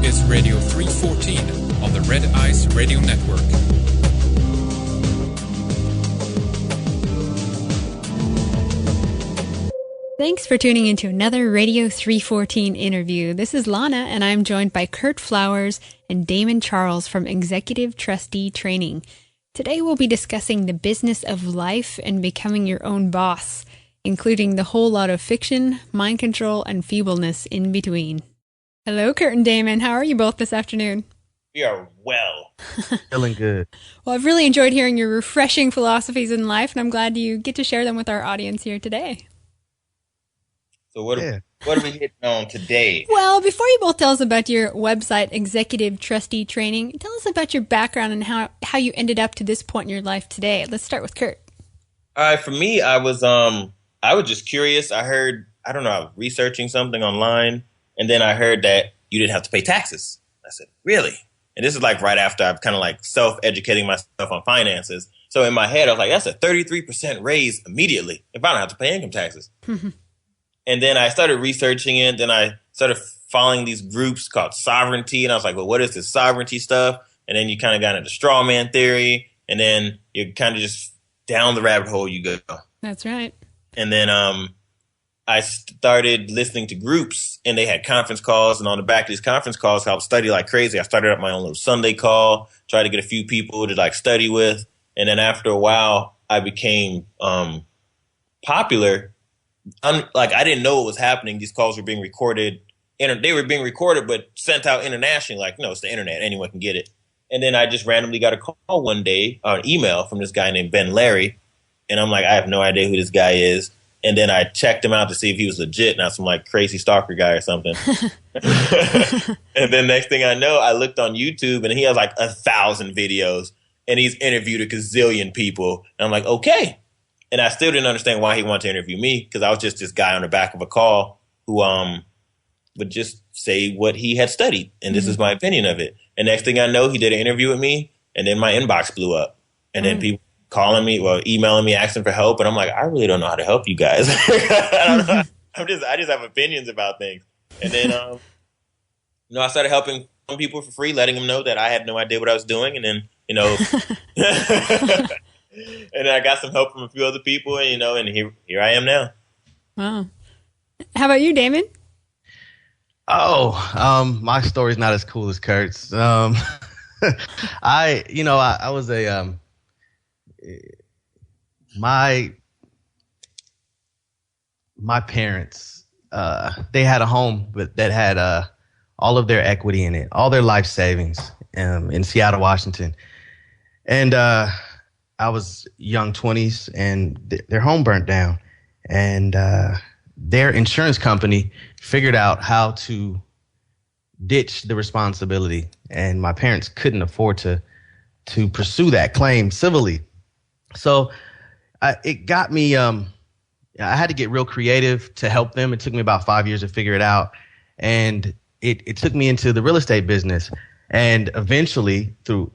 is Radio 314 on the Red Ice Radio Network. Thanks for tuning into another Radio 314 interview. This is Lana, and I'm joined by Curt Flowers and Damon Charles from Executive Trustee Training. Today we'll be discussing the business of life and becoming your own boss, including the whole lot of fiction, mind control, and feebleness in between. Hello, Curt and Damon. How are you both this afternoon? We are well. Feeling good. Well, I've really enjoyed hearing your refreshing philosophies in life, and I'm glad you get to share them with our audience here today. So what are we hitting on today? Well, before you both tell us about your website, Executive Trustee Training, tell us about your background and how you ended up to this point in your life today. Let's start with Curt. All right, for me, I was just curious. I was researching something online, and then I heard that you didn't have to pay taxes. I said, really? And this is like right after I've kind of like self-educating myself on finances. So in my head, I was like, that's a 33% raise immediately if I don't have to pay income taxes. And then I started researching it. Then I started following these groups called sovereignty. And I was like, well, what is this sovereignty stuff? And then you kind of got into straw man theory. And then you kind of just down the rabbit hole you go. That's right. And then I started listening to groups, and they had conference calls. And on the back of these conference calls, I would study like crazy. I started up my own little Sunday call, tried to get a few people to like study with. And then after a while, I became popular. I didn't know what was happening. These calls were being recorded. They were being recorded, but sent out internationally. Like, no, it's the internet. Anyone can get it. And then I just randomly got a call one day, or an email from this guy named Ben Larry. And I'm like, I have no idea who this guy is. And then I checked him out to see if he was legit, not some like crazy stalker guy or something. And then next thing I know, I looked on YouTube, and he has like 1,000 videos, and he's interviewed a gazillion people. And I'm like, okay. And I still didn't understand why he wanted to interview me, because I was just this guy on the back of a call who would just say what he had studied. And this is my opinion of it. And next thing I know, he did an interview with me, and then my inbox blew up. And then people calling me, emailing me, asking for help. And I'm like, I really don't know how to help you guys. I just have opinions about things. And then, I started helping some people for free, letting them know that I had no idea what I was doing. And then, and I got some help from a few other people, and here I am now. Wow. How about you, Damon? Oh, my story's not as cool as Curt's. I was my parents, they had a home that had all of their equity in it, all their life savings in Seattle, Washington. And I was young 20s, and their home burnt down, and their insurance company figured out how to ditch the responsibility, and my parents couldn't afford to pursue that claim civilly. So it got me, I had to get real creative to help them. It took me about 5 years to figure it out, and it took me into the real estate business, and eventually through,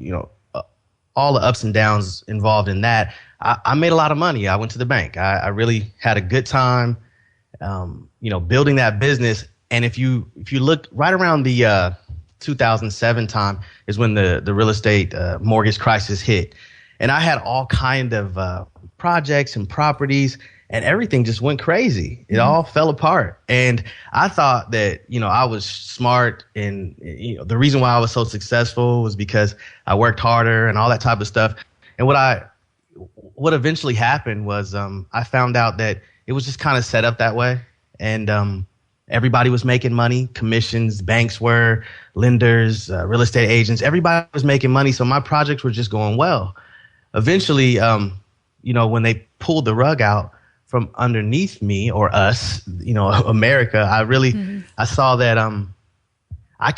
all the ups and downs involved in that, I made a lot of money. I went to the bank. I really had a good time, building that business. And if you look right around the 2007 time is when the real estate mortgage crisis hit. And I had all kind of projects and properties, and everything just went crazy. It all fell apart. And I thought that, I was smart, and, the reason why I was so successful was because I worked harder and all that type of stuff. And what eventually happened was I found out that it was just kind of set up that way. And everybody was making money, commissions, banks were, lenders, real estate agents, everybody was making money. So my projects were just going well. Eventually, when they pulled the rug out from underneath me, or us, America, I saw that I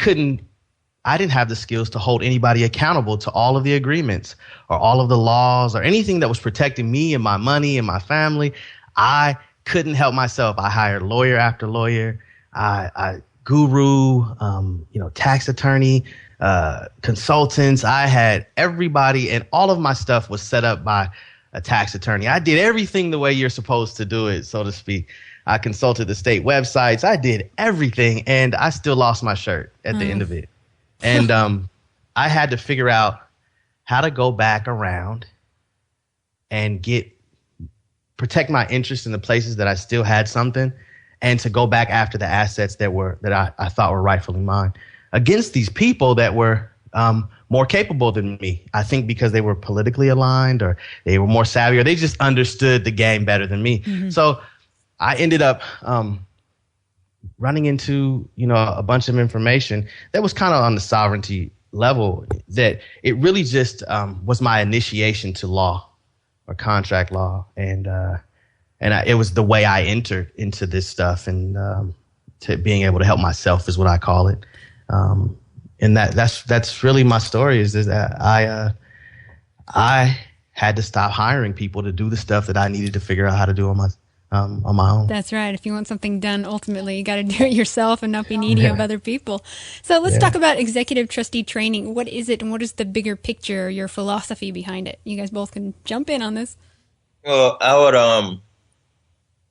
didn't have the skills to hold anybody accountable to all of the agreements or all of the laws or anything that was protecting me and my money and my family. I couldn't help myself. I hired lawyer after lawyer, guru, tax attorney, consultants. I had everybody, and all of my stuff was set up by a tax attorney. I did everything the way you're supposed to do it, so to speak. I consulted the state websites. I did everything, and I still lost my shirt at the end of it. And I had to figure out how to go back around and protect my interest in the places that I still had something, and to go back after the assets that I thought were rightfully mine against these people that were more capable than me. I think because they were politically aligned, or they were more savvy, or they just understood the game better than me. Mm-hmm. So I ended up running into, a bunch of information that was kind of on the sovereignty level, that it really just was my initiation to law or contract law. And it was the way I entered into this stuff, and to being able to help myself is what I call it. And that's really my story, is that I had to stop hiring people to do the stuff that I needed to figure out how to do on my own. That's right. If you want something done, ultimately, you got to do it yourself and not be needy of other people. So let's talk about executive trustee training. What is it, and what is the bigger picture, your philosophy behind it? You guys both can jump in on this. Well, I would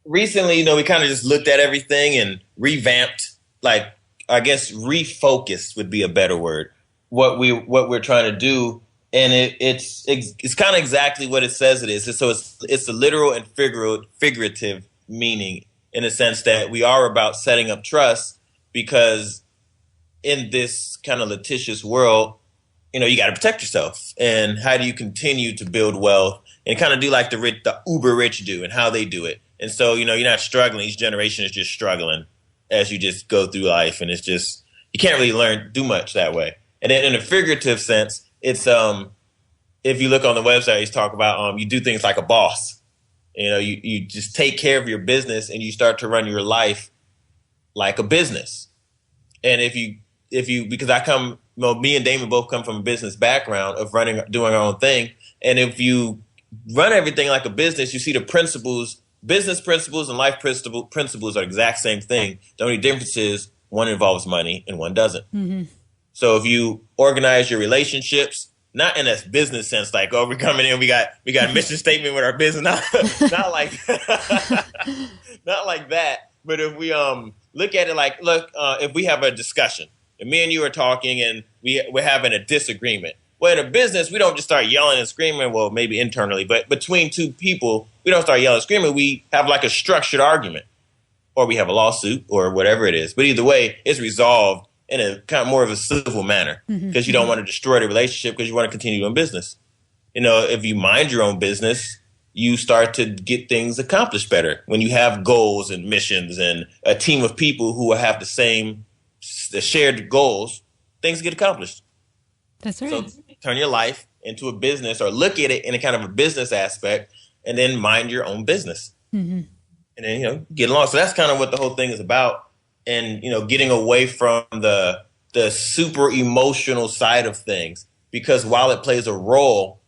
recently, we kind of just looked at everything and revamped, I guess refocused would be a better word, what we're trying to do. And it's kind of exactly what it says it is. So it's a literal and figurative meaning, in the sense that we are about setting up trust, because in this kind of litigious world, you got to protect yourself. And how do you continue to build wealth and kind of do like the uber rich do, and how they do it? And so, you're not struggling. Each generation is just struggling as you just go through life. And it's just, you can't really do much that way. And then in a figurative sense, it's, if you look on the website, he's talking about, you do things like a boss. You just take care of your business, and you start to run your life like a business. And if you, because me and Damon both come from a business background of doing our own thing. And if you run everything like a business, you see the principles. Business principles and life principles are the exact same thing. The only difference is one involves money and one doesn't. Mm-hmm. So if you organize your relationships, not in a business sense, like, we're coming in, we got a mission statement with our business, not like not like that. But if we look at it like, if we have a discussion and me and you are talking and we're having a disagreement. Well, in a business, we don't just start yelling and screaming, well, maybe internally, but between two people, we don't start yelling and screaming. We have like a structured argument, or we have a lawsuit, or whatever it is. But either way, it's resolved in a kind of more of a civil manner, because you don't want to destroy the relationship, because you want to continue doing business. If you mind your own business, you start to get things accomplished better. When you have goals and missions and a team of people who have the shared goals, things get accomplished. That's right. So turn your life into a business, or look at it in a kind of a business aspect, and then mind your own business. Mm-hmm. And then, get along. So that's kind of what the whole thing is about. And, getting away from the super emotional side of things, because while it plays a role,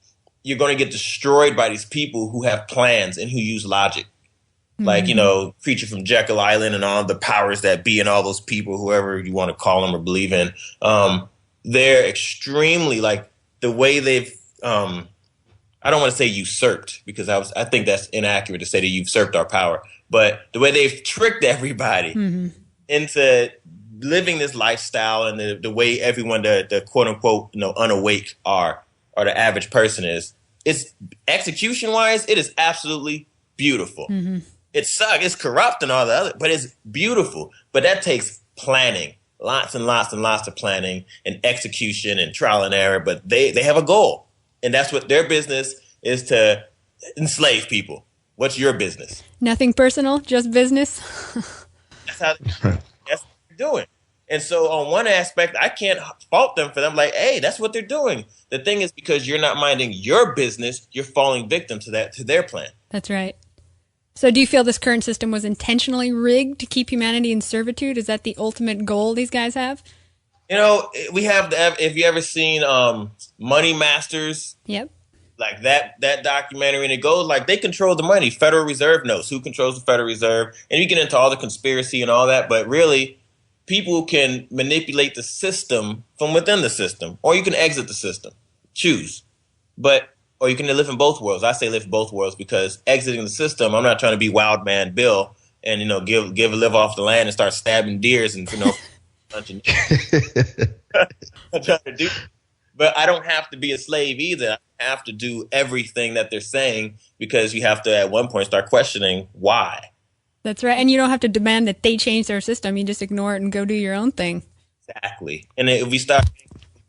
you're going to get destroyed by these people who have plans and who use logic. Mm-hmm. Like, Creature from Jekyll Island and all the powers that be and all those people, whoever you want to call them or believe in. They're extremely, like, the way they've, I don't want to say usurped, because I think that's inaccurate to say they usurped our power, but the way they've tricked everybody into living this lifestyle, and the way everyone, the quote unquote, unawake are, or the average person is, it's execution wise, it is absolutely beautiful. Mm-hmm. It sucks, it's corrupt and all the other, but it's beautiful. But that takes planning. Lots and lots and lots of planning and execution and trial and error, but they have a goal. And that's what their business is, to enslave people. What's your business? Nothing personal, just business. That's what they're doing. And so on one aspect, I can't fault them for them. Like, hey, that's what they're doing. The thing is, because you're not minding your business, you're falling victim to their plan. That's right. So do you feel this current system was intentionally rigged to keep humanity in servitude? Is that the ultimate goal these guys have? We have if you ever seen Money Masters. Yep. Like that documentary, and it goes like they control the money. Federal Reserve knows who controls the Federal Reserve, and you get into all the conspiracy and all that, but really, people can manipulate the system from within the system, or you can exit the system. Choose. Or you can live in both worlds. I say live in both worlds, because exiting the system, I'm not trying to be Wild Man Bill and, live off the land and start stabbing deers and, bunch of I'm trying to do, but I don't have to be a slave either. I have to do everything that they're saying because you have to at one point start questioning why. That's right. And you don't have to demand that they change their system. You just ignore it and go do your own thing. Exactly. And if we start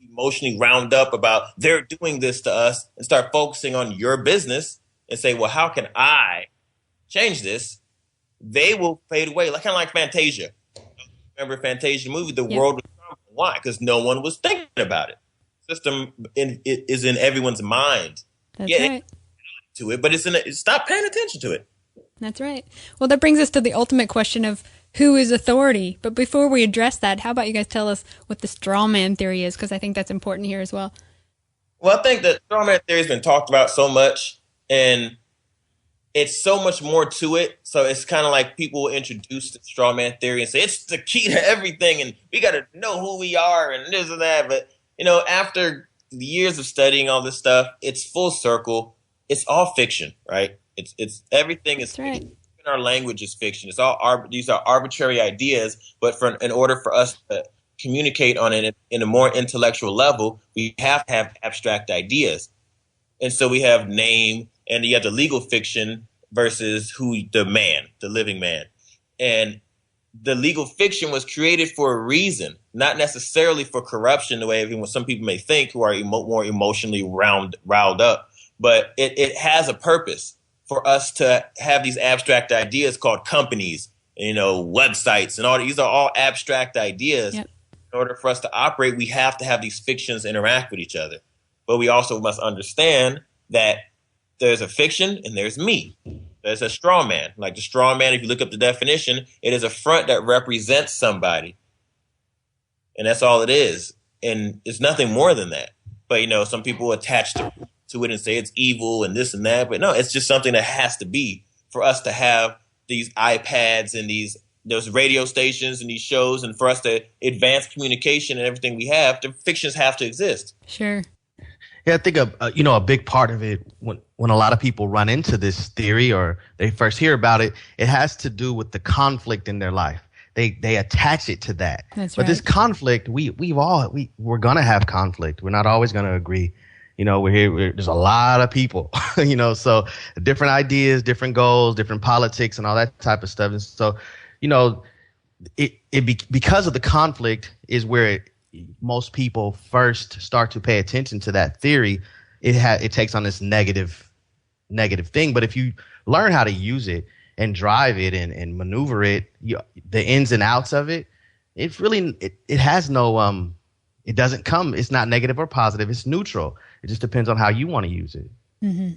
emotionally round up about they're doing this to us and start focusing on your business and say, well, how can I change this? They will fade away. Like kind of like Fantasia. Remember Fantasia movie? The world was crumbling. Why? Because no one was thinking about it. System it is in everyone's mind. That's right. To it, but stop paying attention to it. That's right. Well, that brings us to the ultimate question of who is authority. But before we address that, how about you guys tell us what the straw man theory is? Because I think that's important here as well. Well, I think that straw man theory has been talked about so much, and it's so much more to it. So it's kind of like people will introduce the straw man theory and say it's the key to everything, and we got to know who we are and this and that. But, after years of studying all this stuff, it's full circle. It's all fiction, right? It's everything is right. Fiction. Even our language is fiction. It's all these are arbitrary ideas, but in order for us to communicate on it in a more intellectual level, we have to have abstract ideas. And so we have name, and you have the legal fiction versus the living man. And the legal fiction was created for a reason, not necessarily for corruption, the way some people may think who are more emotionally riled up. But it has a purpose for us to have these abstract ideas called companies, websites, and all these are all abstract ideas. Yep. In order for us to operate, we have to have these fictions interact with each other. But we also must understand that there's a fiction and there's me. There's a straw man. Like the straw man, if you look up the definition, it is a front that represents somebody. And that's all it is. And it's nothing more than that. But, some people attach to it and say it's evil and this and that. But no, it's just something that has to be for us to have these iPads and those radio stations and these shows, and for us to advance communication and everything we have, the fictions have to exist. Sure. Yeah, I think a big part of it when a lot of people run into this theory or they first hear about it, it has to do with the conflict in their life. They attach it to that. That's but right. This conflict, we're gonna have conflict. We're not always gonna agree. We're here. There's a lot of people. So different ideas, different goals, different politics, and all that type of stuff. And so, because of the conflict is where most people first start to pay attention to that theory. It takes on this negative thing. But if you learn how to use it and drive it and maneuver it, the ins and outs of it, it really it has no it doesn't come. It's not negative or positive. It's neutral. It just depends on how you want to use it. Mm-hmm.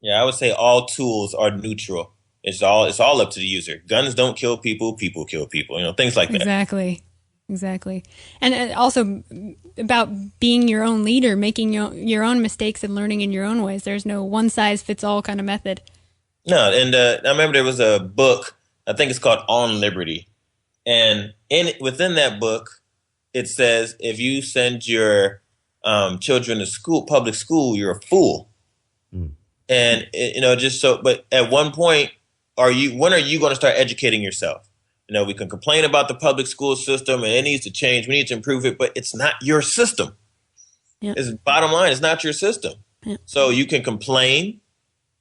Yeah, I would say all tools are neutral. It's all up to the user. Guns don't kill people. People kill people. Things like that. Exactly. And also about being your own leader, making your own mistakes and learning in your own ways. There's no one size fits all kind of method. No, and I remember there was a book, I think it's called On Liberty. And within that book, it says if you send your children to public school, you're a fool. Mm. And, but at one point, when are you going to start educating yourself? We can complain about the public school system and it needs to change. We need to improve it, but it's not your system. Yep. Bottom line, it's not your system. Yep. So you can complain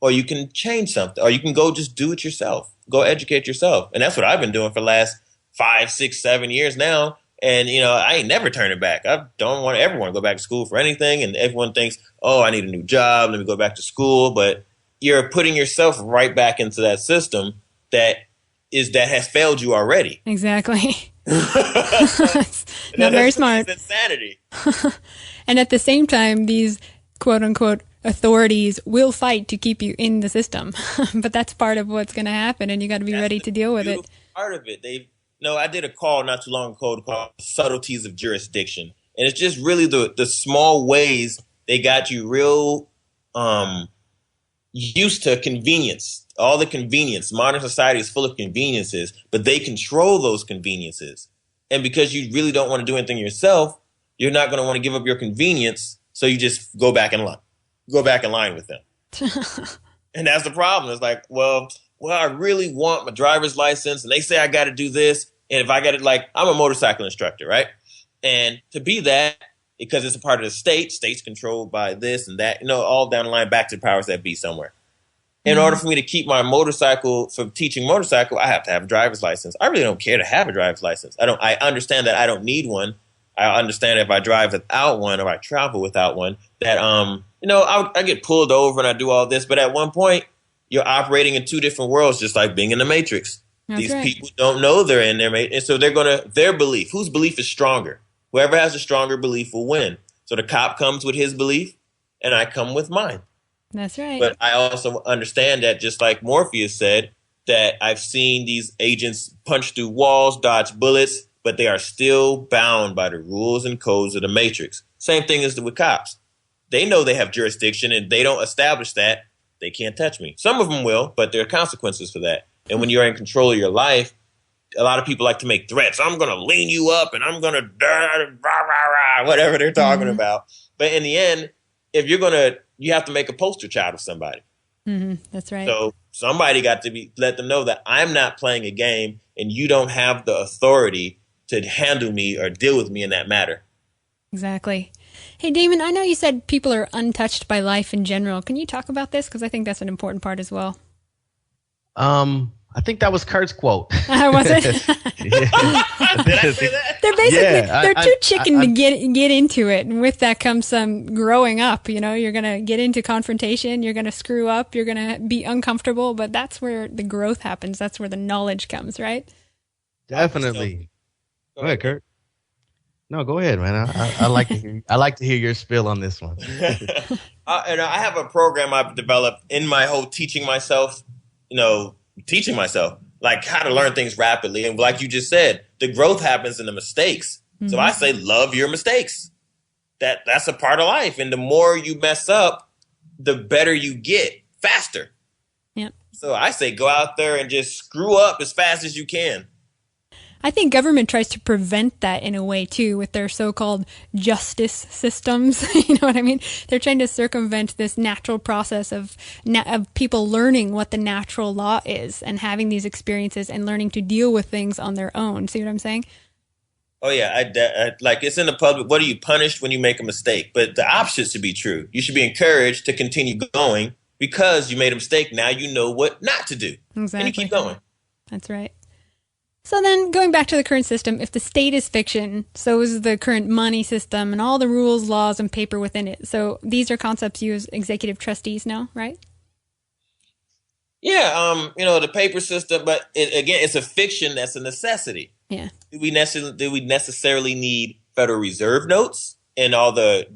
or you can change something or you can go just do it yourself. Go educate yourself. And that's what I've been doing for the last 5, 6, 7 years now. And, I ain't never turning back. I don't want everyone to go back to school for anything. And everyone thinks, oh, I need a new job. Let me go back to school. But you're putting yourself right back into that system that has failed you already. Exactly. Not very smart. It's insanity. And at the same time, these quote unquote authorities will fight to keep you in the system. But that's part of what's going to happen, and you got to be ready to deal with it. Part of it. I did a call not too long ago called Subtleties of Jurisdiction. And it's just really the small ways they got you real used to convenience. All the convenience. Modern society is full of conveniences, but they control those conveniences. And because you really don't want to do anything yourself, you're not going to want to give up your convenience. So you just go back in line. Go back in line with them. And that's the problem. It's like, well, I really want my driver's license and they say I got to do this. And if I got it, like, I'm a motorcycle instructor, right? And to be that, because it's a part of the state's controlled by this and that, all down the line back to the powers that be somewhere. In order for me to keep my motorcycle from teaching motorcycle, I have to have a driver's license. I really don't care to have a driver's license. I understand that I don't need one. I understand if I drive without one or I travel without one, that, I get pulled over and I do all this. But at one point, you're operating in two different worlds, just like being in the Matrix. That's These right. people don't know they're in their Matrix. And so their belief, whose belief is stronger? Whoever has a stronger belief will win. So the cop comes with his belief and I come with mine. That's right. But I also understand that, just like Morpheus said, that I've seen these agents punch through walls, dodge bullets, but they are still bound by the rules and codes of the Matrix. Same thing as with cops. They know they have jurisdiction, and they don't establish that. They can't touch me. Some of them will, but there are consequences for that. And when you're in control of your life, a lot of people like to make threats. I'm going to lean you up, and I'm going to whatever they're talking about. But in the end, if you're going to, you have to make a poster child of somebody. That's right. So somebody got to let them know that I'm not playing a game and you don't have the authority to handle me or deal with me in that matter. Exactly. Hey, Damon, I know you said people are untouched by life in general. Can you talk about this? Because I think that's an important part as well. I think that was Curt's quote. Was it? Did I say that? They're basically they're too chicken to get into it, and with that comes some growing up. You're gonna get into confrontation, you're gonna screw up, you're gonna be uncomfortable, but that's where the growth happens. That's where the knowledge comes, right? Definitely. Go ahead, Curt. No, go ahead, man. I like to hear. I like to hear your spill on this one. And I have a program I've developed in my whole teaching myself, like how to learn things rapidly. And like you just said, the growth happens in the mistakes. So I say, love your mistakes. That's a part of life. And the more you mess up, the better you get faster. Yep. So I say, go out there and just screw up as fast as you can. I think government tries to prevent that in a way too with their so-called justice systems. You know what I mean? They're trying to circumvent this natural process of people learning what the natural law is and having these experiences and learning to deal with things on their own. See what I'm saying? Oh yeah, I like it's in the public. What are you punished when you make a mistake? But the opposite should be true. You should be encouraged to continue going because you made a mistake. Now you know what not to do, Exactly. and you keep going. That's right. So then going back to the current system, if the state is fiction, so is the current money system and all the rules, laws, and paper within it. So these are concepts you as executive trustees know, right? Yeah, the paper system, but it's a fiction that's a necessity. Yeah. Do we necessarily need Federal Reserve notes and all the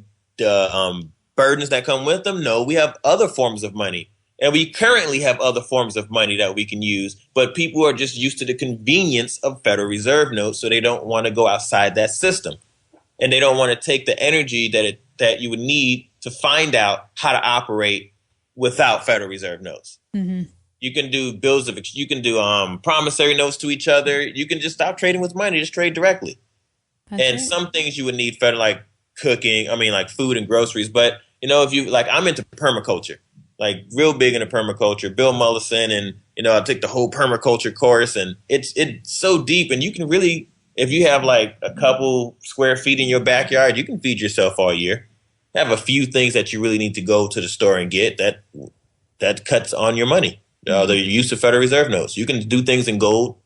burdens that come with them? No, we have other forms of money. And we currently have other forms of money that we can use, but people are just used to the convenience of Federal Reserve notes, so they don't want to go outside that system. And they don't want to take the energy that you would need to find out how to operate without Federal Reserve notes. Mm-hmm. You can do you can do promissory notes to each other. You can just stop trading with money, just trade directly. That's and right. some things you would need Federal, like cooking, like food and groceries. But, if you, like, I'm into permaculture. Like real big into permaculture, Bill Mollison, and I took the whole permaculture course, and it's so deep, and you can really, if you have like a couple square feet in your backyard, you can feed yourself all year. Have a few things that you really need to go to the store and get that cuts on your money. The use of Federal Reserve notes. You can do things in gold.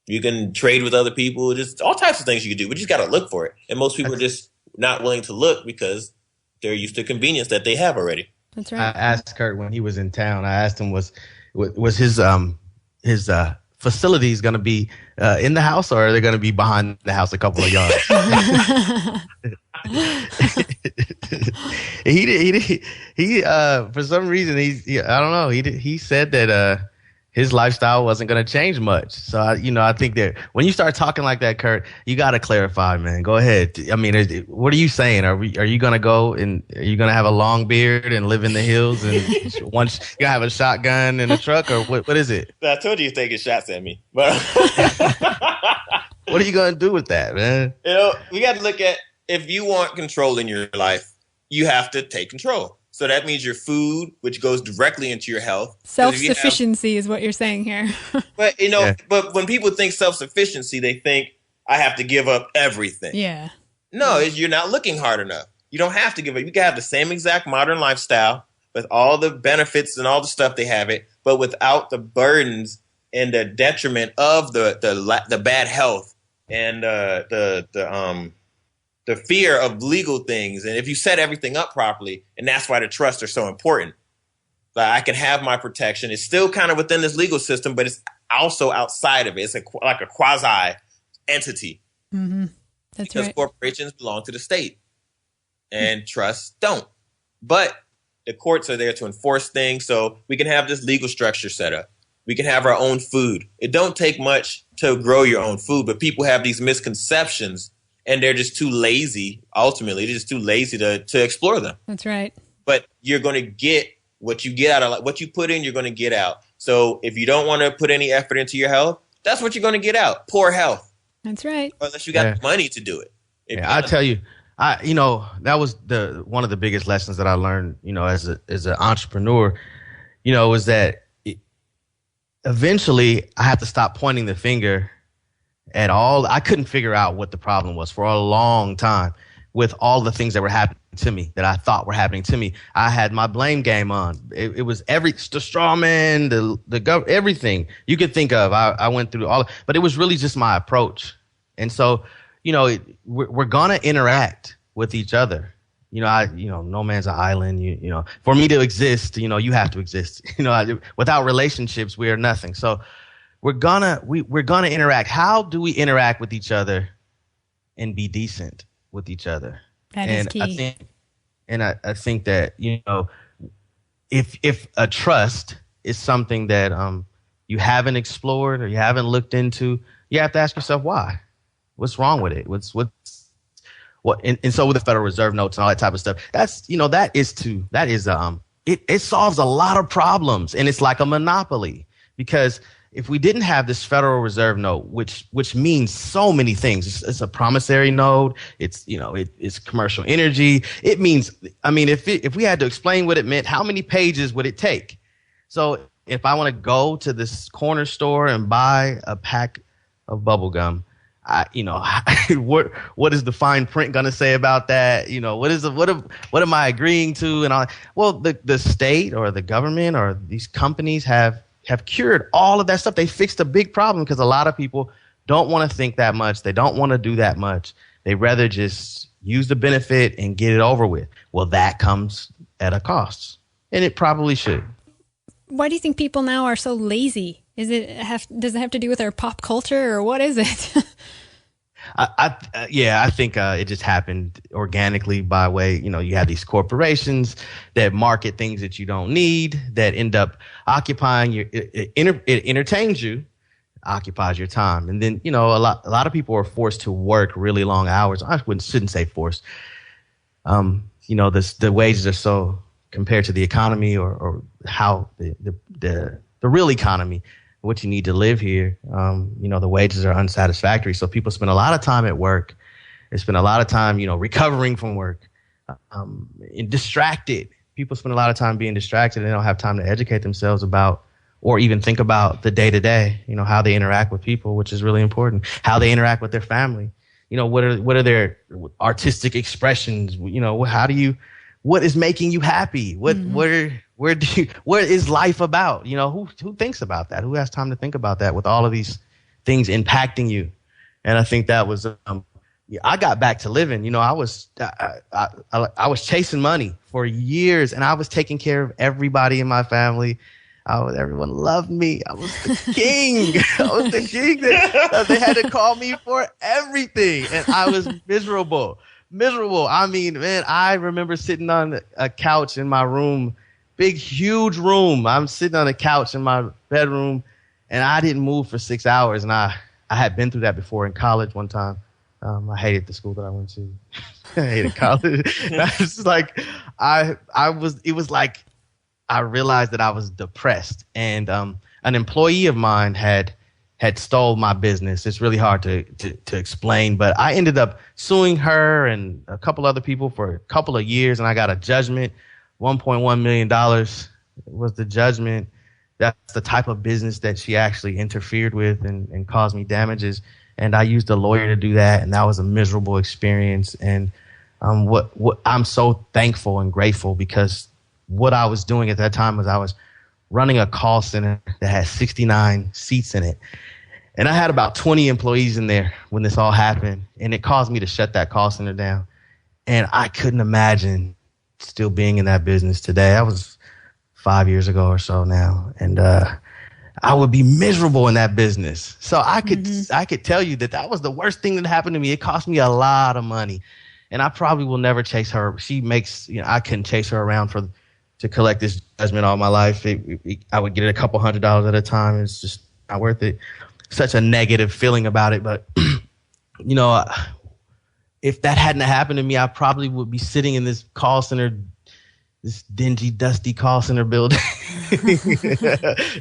You can trade with other people. Just all types of things you can do. But you just got to look for it, and most people are just not willing to look because they're used to convenience that they have already. That's right. I asked Curt when he was in town. I asked him was his facilities going to be in the house, or are they going to be behind the house a couple of yards? He for some reason I don't know. He said that his lifestyle wasn't going to change much. So I think that when you start talking like that, Curt, you got to clarify, man. Go ahead. What are you saying? Are you going to go and are you going to have a long beard and live in the hills and once you have a shotgun in a truck, or what is it? I told you taking shots at me, but what are you going to do with that, man? We got to look at, if you want control in your life, you have to take control. So that means your food, which goes directly into your health. Self-sufficiency is what you're saying here. But, but when people think self-sufficiency, they think I have to give up everything. Yeah. No, you're not looking hard enough. You don't have to give up. You can have the same exact modern lifestyle with all the benefits and all the stuff they have it, but without the burdens and the detriment of the bad health and the fear of legal things. And if you set everything up properly, and that's why the trusts are so important. Like I can have my protection. It's still kind of within this legal system, but it's also outside of it. It's like a quasi entity. Mm-hmm. That's because right. corporations belong to the state and trusts don't. But the courts are there to enforce things, so we can have this legal structure set up. We can have our own food. It don't take much to grow your own food, but people have these misconceptions, and they're just too lazy. Ultimately, they're just too lazy to explore them. That's right. But you're going to get what you get out of what you put in. You're going to get out. So if you don't want to put any effort into your health, that's what you're going to get out. Poor health. That's right. Unless you got money to do it. I tell you, that was one of the biggest lessons that I learned, as an entrepreneur, was that eventually I had to stop pointing the finger at all. I couldn't figure out what the problem was for a long time with all the things that were happening to me that I thought were happening to me. I had my blame game on. It was the straw man, the everything you could think of. I went through but it was really just my approach. And so, we're gonna interact with each other. No man's an island. For me to exist, you have to exist. Without relationships, we are nothing. So we're gonna interact. How do we interact with each other and be decent with each other? That is key. I think that if a trust is something that you haven't explored or you haven't looked into, you have to ask yourself why. What's wrong with it? And so with the Federal Reserve notes and all that type of stuff, it solves a lot of problems, and it's like a monopoly. Because if we didn't have this Federal Reserve note, which means so many things, it's a promissory note, it's commercial energy. It means, if we had to explain what it meant, how many pages would it take? So if I want to go to this corner store and buy a pack of bubble gum, what is the fine print going to say about that? What am I agreeing to? And all. Well, the state or the government or these companies have cured all of that stuff. They fixed a big problem because a lot of people don't want to think that much. They don't want to do that much. They rather just use the benefit and get it over with. Well, that comes at a cost, and it probably should. Why do you think people now are so lazy? Does it have to do with our pop culture, or what is it? I think it just happened organically by way, you have these corporations that market things that you don't need, that end up occupying it entertains you, occupies your time. And then, a lot of people are forced to work really long hours. I shouldn't say forced. The wages are so compared to the economy or how the real economy, what you need to live here, the wages are unsatisfactory. So people spend a lot of time at work. They spend a lot of time, recovering from work, and distracted. People spend a lot of time being distracted. And they don't have time to educate themselves about or even think about the day to day, how they interact with people, which is really important, how they interact with their family. What are their artistic expressions? What is making you happy? What is life about? Who thinks about that? Who has time to think about that with all of these things impacting you? And I think that was, I got back to living. I was chasing money for years, and I was taking care of everybody in my family. Everyone loved me. I was the king. I was the king. They had to call me for everything, and I was miserable. I remember sitting on a couch in my room, big, huge room. I'm sitting on a couch in my bedroom, and I didn't move for 6 hours. And I had been through that before in college one time. I hated the school that I went to. I hated college. It was like I realized that I was depressed, and an employee of mine had stole my business. It's really hard to explain, but I ended up suing her and a couple other people for a couple of years, and I got a judgment $1.1 million was the judgment. That's the type of business that she actually interfered with and caused me damages. And I used a lawyer to do that, and that was a miserable experience. And what I'm so thankful and grateful, because what I was doing at that time was I was running a call center that had 69 seats in it. And I had about 20 employees in there when this all happened, and it caused me to shut that call center down. And I couldn't imagine still being in that business today. That was 5 years ago or so now. And I would be miserable in that business. So I could tell you that was the worst thing that happened to me. It cost me a lot of money. And I probably will never chase her. She makes, I couldn't chase her around to collect this judgment all my life. I would get it a couple $100s at a time. It's just not worth it. Such a negative feeling about it. But, if that hadn't happened to me, I probably would be sitting in this call center, this dingy, dusty call center building,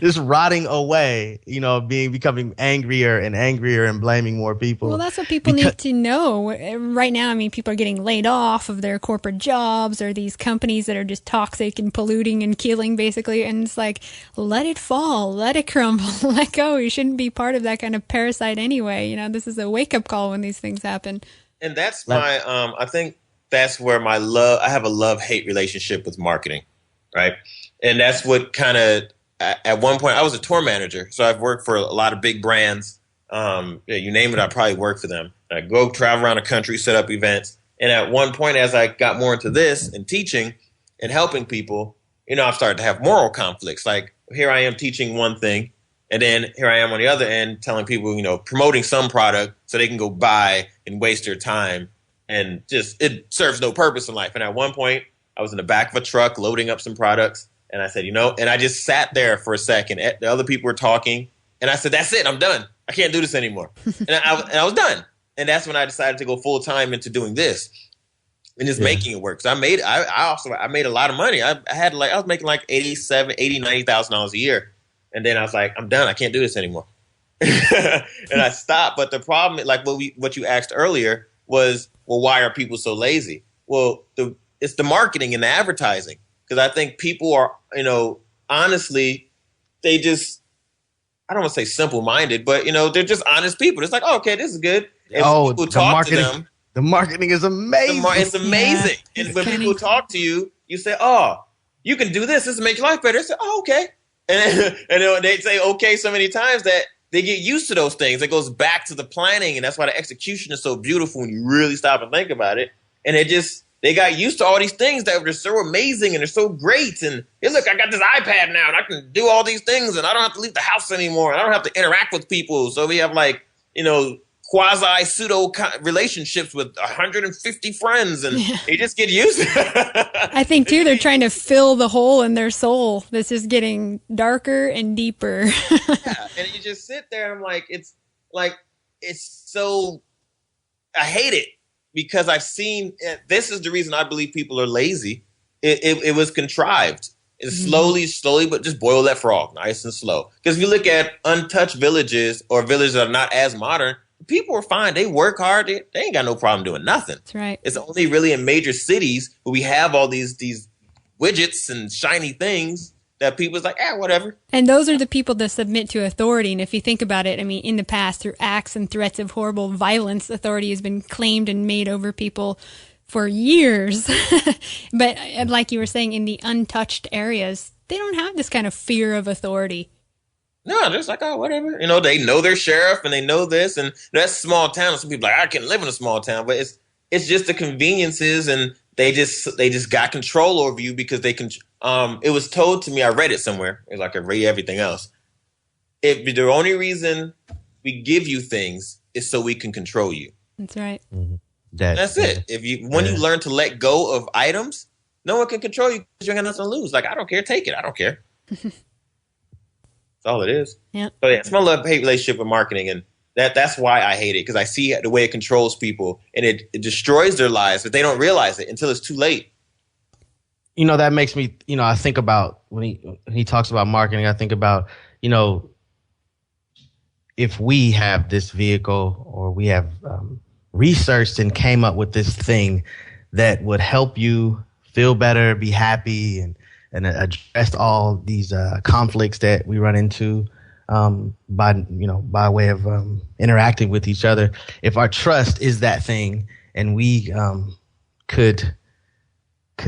just rotting away, becoming angrier and angrier and blaming more people. Well, that's what people need to know. Right now, people are getting laid off of their corporate jobs, or these companies that are just toxic and polluting and killing, basically. And it's like, let it fall, let it crumble, let go. You shouldn't be part of that kind of parasite anyway. This is a wake-up call when these things happen. And that's my, I think that's where I have a love-hate relationship with marketing, right? And that's what kind of, at one point, I was a tour manager. So I've worked for a lot of big brands. You name it, I probably work for them. I go travel around the country, set up events. And at one point, as I got more into this and teaching and helping people, I've started to have moral conflicts. Like, here I am teaching one thing, and then here I am on the other end telling people, promoting some product so they can go buy and waste their time. And just, it serves no purpose in life. And at one point, I was in the back of a truck loading up some products. And I said, and I just sat there for a second. The other people were talking. And I said, that's it. I'm done. I can't do this anymore. and I was done. And that's when I decided to go full time into doing this and just making it work. So I made a lot of money. I was making like $90,000 a year. And then I was like, I'm done. I can't do this anymore. And I stopped. But the problem, like what you asked earlier, was, well, why are people so lazy? Well, it's the marketing and the advertising. Because I think people are, honestly, they just, I don't want to say simple-minded, but, they're just honest people. It's like, oh, okay, this is good. And people talk to them. The marketing is amazing. It's amazing. Yeah, and when people talk to you, you say, oh, you can do this. This will make your life better. They say, oh, okay. And they say okay so many times that they get used to those things. It goes back to the planning, and that's why the execution is so beautiful when you really stop and think about it. And they got used to all these things that are so amazing and they're so great. And hey, look, I got this iPad now and I can do all these things and I don't have to leave the house anymore. And I don't have to interact with people. So we have quasi pseudo relationships with 150 friends, and they just get used to it. I think too, they're trying to fill the hole in their soul that's just getting darker and deeper. Yeah, and you just sit there and I'm like, it's so, I hate it because I've seen, this is the reason I believe people are lazy. It was contrived. It's slowly, but just boil that frog nice and slow. Because if you look at untouched villages or villages that are not as modern, people are fine. They work hard. They ain't got no problem doing nothing. That's right. It's only really in major cities where we have all these widgets and shiny things that people's like, whatever. And those are the people that submit to authority. And if you think about it, in the past, through acts and threats of horrible violence, authority has been claimed and made over people for years. But like you were saying, in the untouched areas, they don't have this kind of fear of authority. No, they're just like, oh, whatever. They know their sheriff and they know this. And that's small town. Some people are like, I can live in a small town. But it's just the conveniences, and they just got control over you because they can. It was told to me, I read it somewhere. It's like I read everything else. The only reason we give you things is so we can control you. That's right. Mm-hmm. That's it. When you learn to let go of items, no one can control you because you ain't got nothing to lose. Like, I don't care. Take it. I don't care. That's all it is. Yeah. So it's my love-hate relationship with marketing, and that's why I hate it, because I see the way it controls people, and it destroys their lives, but they don't realize it until it's too late. That makes me, I think about when he talks about marketing, I think about, if we have this vehicle or we have researched and came up with this thing that would help you feel better, be happy, and address all these conflicts that we run into by way of interacting with each other. If our trust is that thing, and we could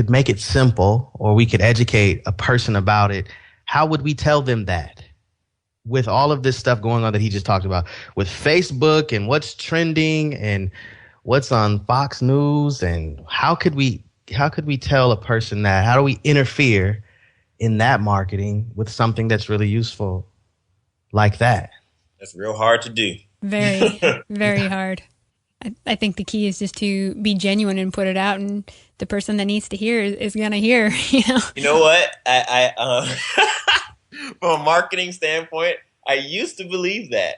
make it simple, or we could educate a person about it, how would we tell them that? With all of this stuff going on that he just talked about, with Facebook and what's trending and what's on Fox News, and how could we tell a person that? How do we interfere in that marketing with something that's really useful like that? That's real hard to do. Very, very hard. I think the key is just to be genuine and put it out, and the person that needs to hear is going to hear, You know what? I from a marketing standpoint, I used to believe that.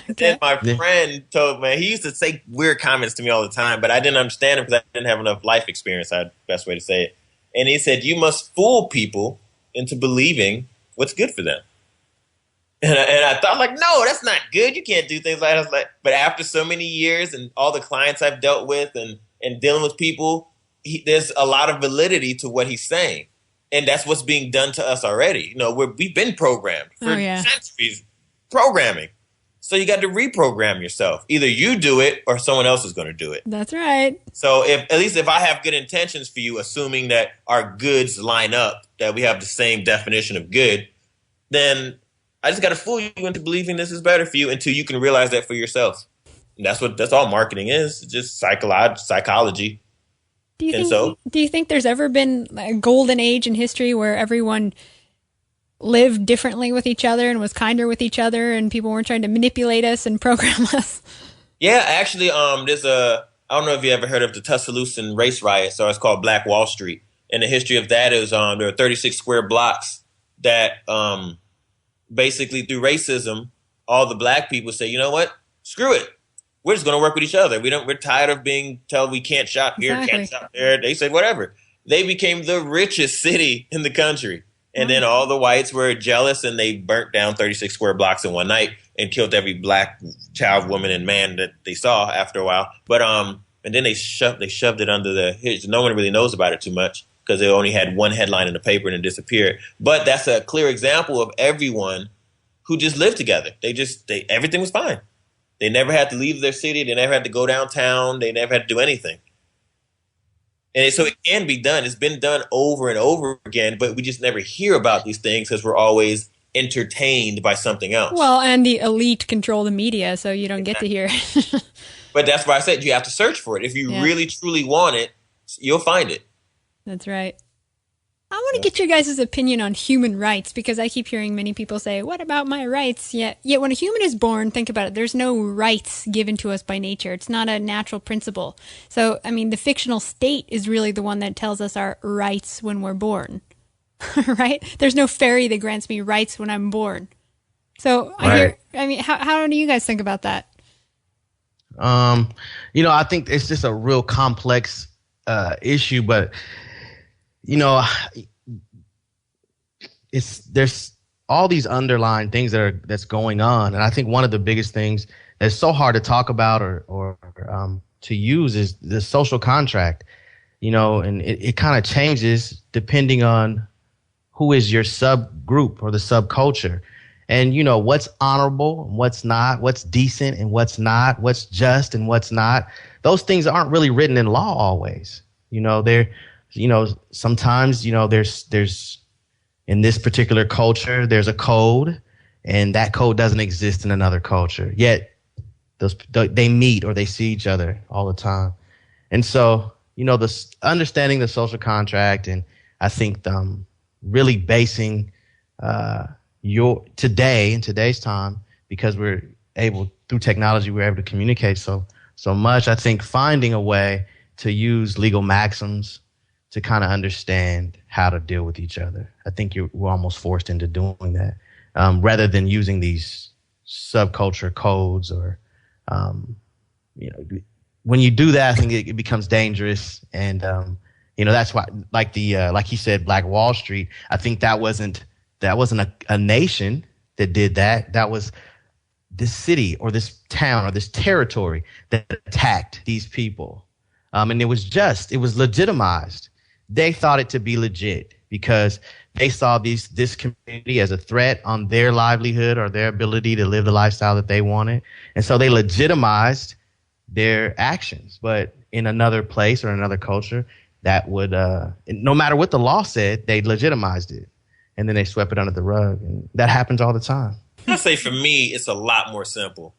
Okay. And my friend told me, he used to say weird comments to me all the time, but I didn't understand him because I didn't have enough life experience. That's the best way to say it. And he said, you must fool people into believing what's good for them. And I thought, like, no, that's not good. You can't do things like that. I was like, but after so many years and all the clients I've dealt with and dealing with people, there's a lot of validity to what he's saying. And that's what's being done to us already. We've been programmed for centuries, programming. So you got to reprogram yourself. Either you do it or someone else is going to do it. That's right. So at least if I have good intentions for you, assuming that our goods line up, that we have the same definition of good, then I just got to fool you into believing this is better for you until you can realize that for yourself. And that's all marketing is. It's just psychology. Do you think there's ever been a golden age in history where everyone lived differently with each other and was kinder with each other, and people weren't trying to manipulate us and program us? Yeah, actually, there's I don't know if you ever heard of the Tuscaloosa race riots, or it's called Black Wall Street. And the history of that is there are 36 square blocks that basically through racism, all the black people say, you know what? Screw it. We're just going to work with each other. We're tired of being told we can't shop here, can't shop there. They said whatever. They became the richest city in the country. And then all the whites were jealous, and they burnt down 36 square blocks in one night and killed every black child, woman, and man that they saw after a while. But and then they shoved it under the hitch. No one really knows about it too much because they only had one headline in the paper and it disappeared. But that's a clear example of everyone who just lived together. Everything was fine. They never had to leave their city. They never had to go downtown. They never had to do anything. And so it can be done. It's been done over and over again, but we just never hear about these things because we're always entertained by something else. Well, and the elite control the media, so you don't get to hear it. But that's why I said you have to search for it. If you really, truly want it, you'll find it. That's right. I want to get your guys' opinion on human rights, because I keep hearing many people say, what about my rights? Yet when a human is born, think about it, there's no rights given to us by nature. It's not a natural principle. So, I mean, the fictional state is really the one that tells us our rights when we're born, right? There's no fairy that grants me rights when I'm born. So, how do you guys think about that? I think it's just a real complex issue, but there's all these underlying things that's going on, and I think one of the biggest things that's so hard to talk about or to use is the social contract. And it kind of changes depending on who is your subgroup or the subculture, and what's honorable and what's not, what's decent and what's not, what's just and what's not. Those things aren't really written in law always. Sometimes, there's in this particular culture, there's a code, and that code doesn't exist in another culture. Yet they meet or they see each other all the time. And so, understanding the social contract, and I think really basing in today's time, because we're able, through technology, we're able to communicate so much. I think finding a way to use legal maxims to kind of understand how to deal with each other. I think we're almost forced into doing that, rather than using these subculture codes or, when you do that, I think it becomes dangerous. And, that's why, like he said, Black Wall Street, I think that wasn't a nation that did that. That was this city or this town or this territory that attacked these people. And it was legitimized. they thought it to be legit because they saw this community as a threat on their livelihood or their ability to live the lifestyle that they wanted. And so they legitimized their actions. But in another place or another culture, that would, no matter what the law said, they legitimized it. And then they swept it under the rug. And that happens all the time. I say for me, it's a lot more simple.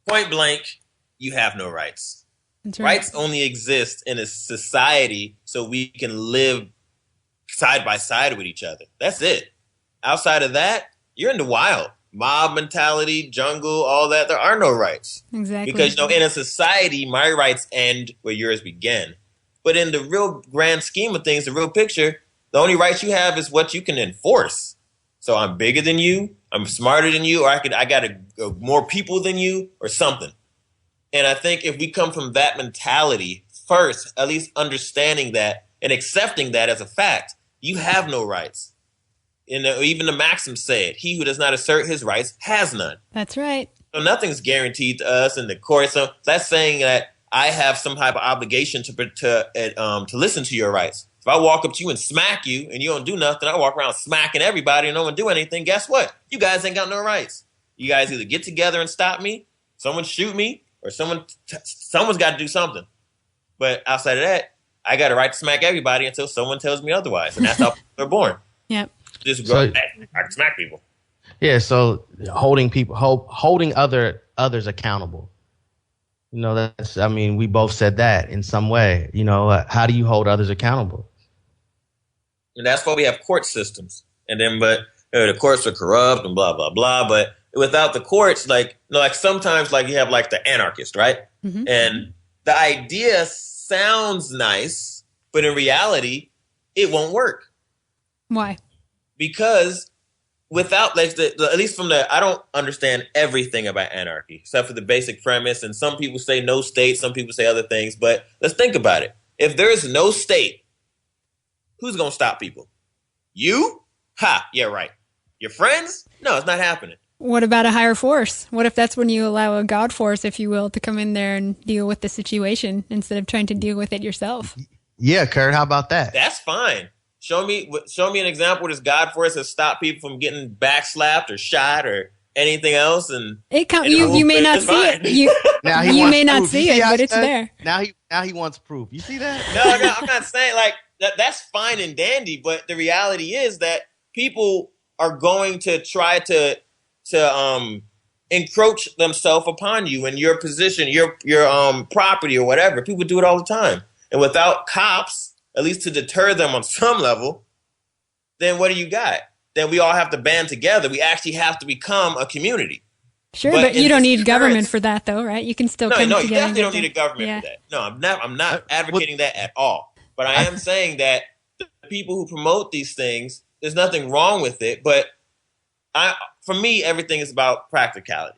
Point blank, you have no rights. That's right. Rights only exist in a society so we can live side by side with each other. That's it. Outside of that, you're in the wild. Mob mentality, jungle, all that. There are no rights. Exactly. Because, in a society, my rights end where yours begin. But in the real grand scheme of things, the real picture, the only rights you have is what you can enforce. So I'm bigger than you, I'm smarter than you, or I got more people than you, or something. And I think if we come from that mentality first, at least understanding that and accepting that as a fact, you have no rights. Even the maxims say it. He who does not assert his rights has none. That's right. So nothing's guaranteed to us in the court. So that's saying that I have some type of obligation to listen to your rights. If I walk up to you and smack you and you don't do nothing, I walk around smacking everybody and no one do anything. Guess what? You guys ain't got no rights. You guys either get together and stop me, someone shoot me, or someone's got to do something. But outside of that, I got a right to smack everybody until someone tells me otherwise. And that's how they're born. Yep. Just grow back. I can smack people. Yeah, so holding others accountable. We both said that in some way. How do you hold others accountable? And that's why we have court systems. And then, the courts are corrupt and blah, blah, blah. But without the courts, sometimes you have the anarchist, right? Mm-hmm. And the idea sounds nice, but in reality, it won't work. Why? Because without, at least I don't understand everything about anarchy, except for the basic premise. And some people say no state, some people say other things. But let's think about it. If there is no state, who's going to stop people? You? Ha, yeah, right. Your friends? No, it's not happening. What about a higher force? What if that's when you allow a God force, if you will, to come in there and deal with the situation instead of trying to deal with it yourself? Yeah, Curt, how about that? That's fine. Show me an example where this God force has stopped people from getting backslapped or shot or anything else. And you may not see it. You may not see it, but it's there. Now he wants proof. You see that? No, I'm not saying that's fine and dandy, but the reality is that people are going to try to encroach themselves upon you and your position, your property or whatever. People do it all the time. And without cops, at least to deter them on some level, then what do you got? Then we all have to band together. We actually have to become a community. Sure, but you don't need government for that, though, right? You can still come together. No, you definitely don't need a government for that. No, I'm not advocating that at all. But I am saying that the people who promote these things, there's nothing wrong with it. But for me, everything is about practicality.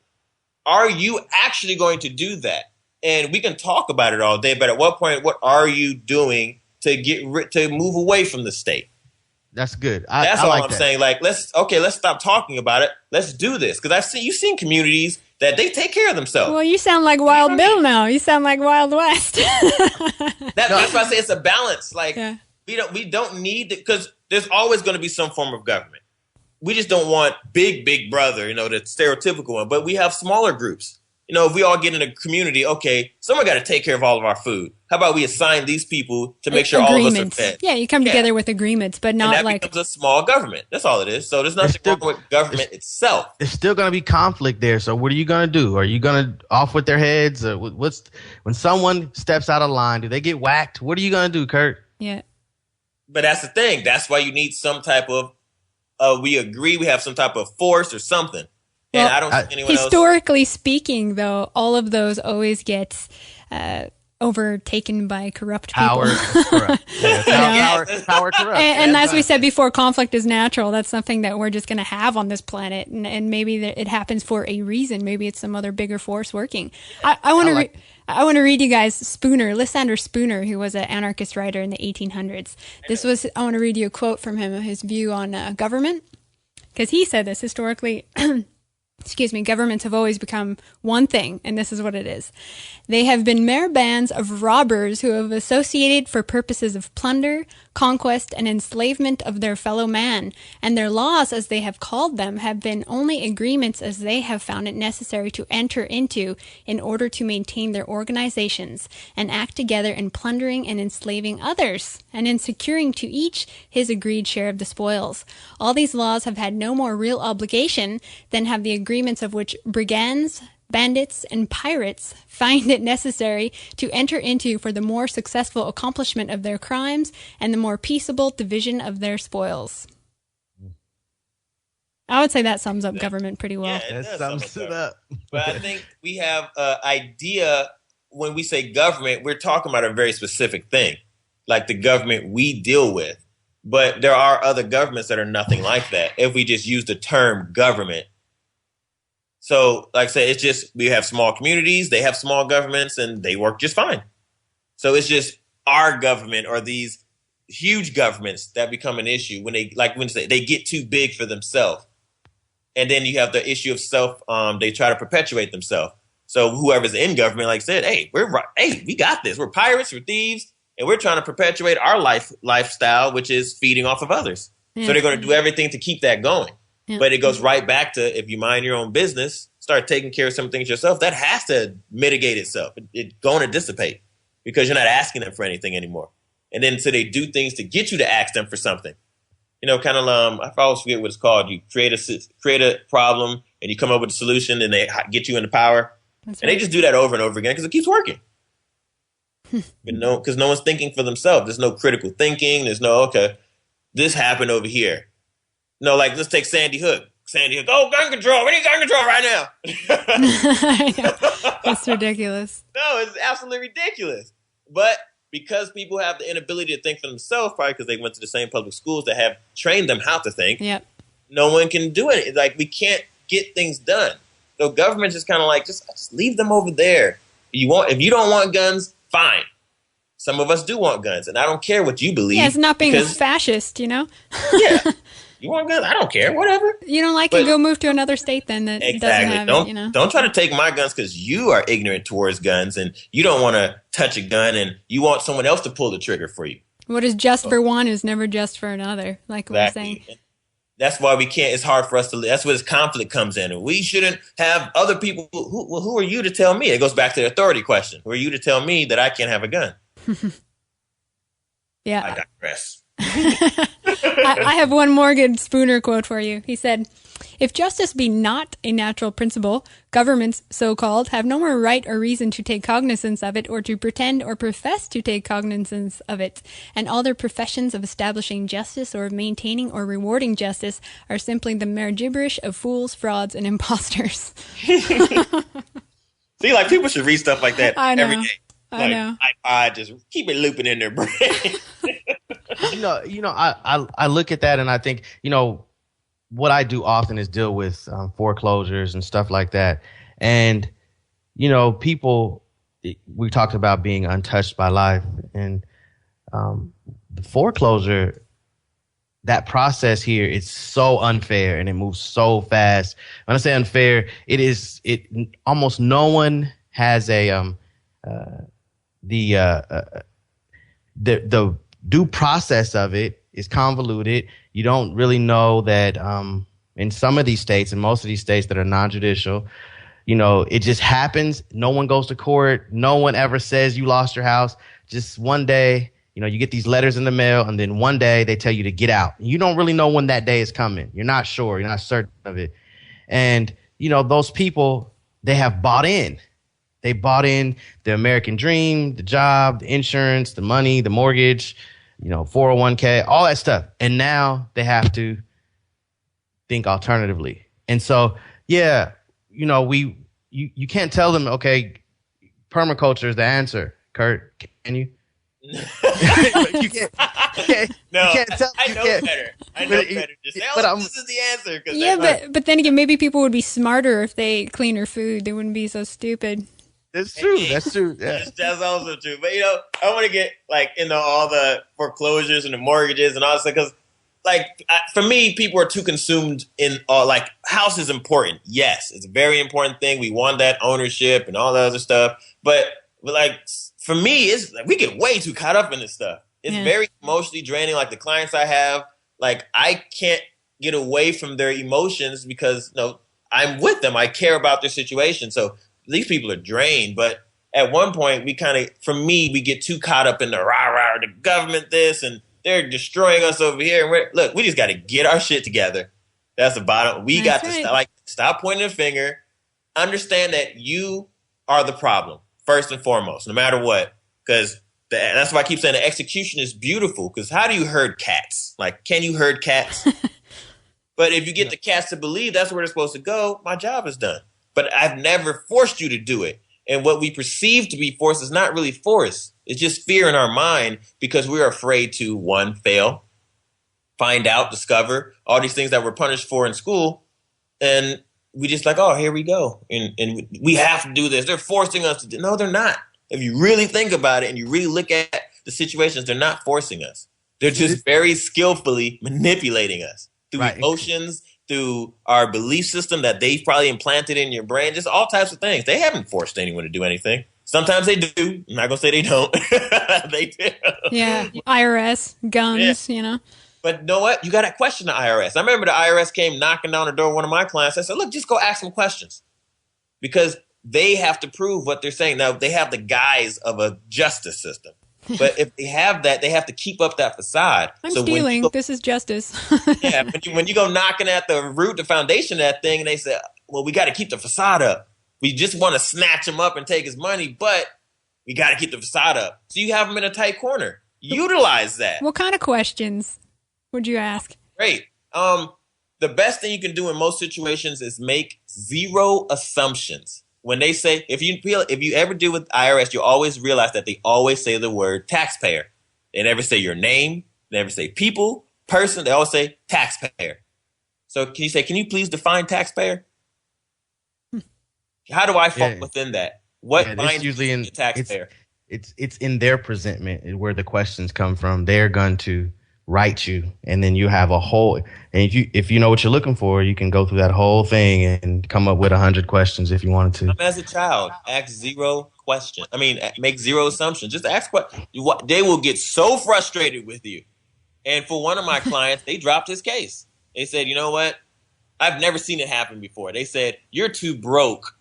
Are you actually going to do that? And we can talk about it all day, but at what point, what are you doing to move away from the state? That's good. That's all I'm saying. Let's stop talking about it. Let's do this. Because you've seen communities that they take care of themselves. Well, you sound like Wild Bill now. You sound like Wild West. That's why I say it's a balance. We don't need it, because there's always going to be some form of government. We just don't want big brother, the stereotypical one. But we have smaller groups. If we all get in a community, okay, someone got to take care of all of our food. How about we assign these people to make sure all of us are fed? Yeah, you come together with agreements, but not and that becomes a small government. That's all it is. So there's nothing wrong with government itself. There's still going to be conflict there. So what are you going to do? Are you going to off with their heads? Or when someone steps out of line, do they get whacked? What are you going to do, Curt? Yeah. But that's the thing. That's why you need some type of, we agree we have some type of force or something. And I don't see anyone historically speaking, though, all of those always get overtaken by corrupt people. Power corrupt. Power corrupt. And as we said before, conflict is natural. That's something that we're just going to have on this planet. And maybe it happens for a reason. Maybe it's some other bigger force working. I want to read you guys Lysander Spooner, who was an anarchist writer in the 1800s. I want to read you a quote from him, his view on government. Because he said this historically. governments have always become one thing, and this is what it is. They have been mere bands of robbers who have associated for purposes of plunder, conquest, and enslavement of their fellow man, and their laws, as they have called them, have been only agreements as they have found it necessary to enter into in order to maintain their organizations, and act together in plundering and enslaving others, and in securing to each his agreed share of the spoils. All these laws have had no more real obligation than have the agreements of which brigands, bandits, and pirates find it necessary to enter into for the more successful accomplishment of their crimes and the more peaceable division of their spoils. I would say that sums up government pretty well. Yeah, That sums it up. But I think we have an idea when we say government, we're talking about a very specific thing, like the government we deal with. But there are other governments that are nothing like that if we just use the term government. So, like I said, it's just we have small communities, they have small governments, and they work just fine. So it's just our government or these huge governments that become an issue when they get too big for themselves. And then you have the issue of they try to perpetuate themselves. So whoever's in government, like I said, hey, we got this. We're pirates, we're thieves, and we're trying to perpetuate our lifestyle, which is feeding off of others. Yeah. So they're going to do everything to keep that going. Yeah. But it goes right back to if you mind your own business, start taking care of some things yourself, that has to mitigate itself. It's going to dissipate because you're not asking them for anything anymore. And then so they do things to get you to ask them for something. You know, kind of I always forget what it's called. You create a problem and you come up with a solution and they get you into power. That's and right. They just do that over and over again because it keeps working. Because no one's thinking for themselves. There's no critical thinking. There's no, okay, this happened over here. No, like, let's take Sandy Hook. Oh, gun control. We need gun control right now. I know. That's ridiculous. No, it's absolutely ridiculous. But because people have the inability to think for themselves, probably because they went to the same public schools that have trained them how to think, yep. No one can do it. Like, we can't get things done. So government just kind of like, just leave them over there. If you don't want guns, fine. Some of us do want guns, and I don't care what you believe. Yeah, it's not being a fascist, you know? Yeah. You want guns? I don't care. Whatever. You don't like it? Go move to another state then that exactly. doesn't have don't, it, you know? Don't try to take my guns because you are ignorant towards guns and you don't want to touch a gun and you want someone else to pull the trigger for you. What is just for one is never just for another, like we're saying. That's why we can't. It's hard for us to live. That's where this conflict comes in. And we shouldn't have other people. Who are you to tell me? It goes back to the authority question. Who are you to tell me that I can't have a gun? Yeah. I digress. I have one more good Spooner quote for you. He said, "If justice be not a natural principle, governments, so-called, have no more right or reason to take cognizance of it or to pretend or profess to take cognizance of it, and all their professions of establishing justice or of maintaining or rewarding justice are simply the mere gibberish of fools, frauds, and impostors." See, like, people should read stuff like that every day. I know. I just keep it looping in their brain. I look at that and I think, what I do often is deal with foreclosures and stuff like that. And, people, we talked about being untouched by life, and the foreclosure, that process here is so unfair and it moves so fast. When I say unfair, almost no one has the due process of it is convoluted. You don't really know that in some of these states, and most of these states that are non-judicial, it just happens. No one goes to court. No one ever says you lost your house. Just one day, you get these letters in the mail, and then one day they tell you to get out. You don't really know when that day is coming. You're not sure. You're not certain of it. And, those people, they have bought in. They bought in the American dream, the job, the insurance, the money, the mortgage, 401k, all that stuff. And now they have to think alternatively. And so, yeah, you can't tell them, okay, permaculture is the answer, Curt. Can you? You can't. No, you can't tell. I know better. Just say, this is the answer. Yeah, but then again, maybe people would be smarter if they ate cleaner food. They wouldn't be so stupid. That's true. That's true. Yeah. That's also true. But, I want to get into all the foreclosures and the mortgages and all that stuff because for me, people are too consumed in like house is important. Yes, it's a very important thing. We want that ownership and all that other stuff. But like for me, it's like we get way too caught up in this stuff. It's very emotionally draining. Like the clients I have, like I can't get away from their emotions because I'm with them. I care about their situation. So these people are drained. But at one point, we get too caught up in the rah-rah, the government this, and they're destroying us over here. And we just got to get our shit together. That's the bottom. We got to stop pointing a finger. Understand that you are the problem, first and foremost, no matter what. Because that's why I keep saying the execution is beautiful. Because how do you herd cats? Like, can you herd cats? But if you get the cats to believe that's where they're supposed to go, my job is done. But I've never forced you to do it. And what we perceive to be force is not really force. It's just fear in our mind because we're afraid to, one, fail, find out, discover all these things that we're punished for in school. And we just like, oh, here we go. And we have to do this. They're forcing us to do. No, they're not. If you really think about it and you really look at the situations, they're not forcing us. They're just very skillfully manipulating us through emotions, through our belief system that they've probably implanted in your brain, just all types of things. They haven't forced anyone to do anything. Sometimes they do. I'm not going to say they don't. They do. Yeah. IRS, guns, But you know what? You got to question the IRS. I remember the IRS came knocking doon the door of one of my clients. I said, look, just go ask them questions. Because they have to prove what they're saying. Now, they have the guise of a justice system. But if they have that, they have to keep up that facade. I'm stealing. This is justice. Yeah, when you go knocking at the root, the foundation of that thing, and they say, well, we got to keep the facade up. We just want to snatch him up and take his money, but we got to keep the facade up. So you have them in a tight corner. Utilize that. What kind of questions would you ask? Great. The best thing you can do in most situations is make zero assumptions. When they say, if you ever deal with IRS, you always realize that they always say the word taxpayer. They never say your name. They never say people, person. They always say taxpayer. So can you please define taxpayer? How do I fall within that? What binds usually in taxpayer? It's in their presentment where the questions come from. They're going to write you, and then you have a whole. And if you know what you're looking for, you can go through that whole thing and come up with 100 questions if you wanted to. As a child, ask zero questions. I mean, make zero assumptions. Just ask questions. They will get so frustrated with you. And for one of my clients, they dropped his case. They said, you know what? I've never seen it happen before. They said, you're too broke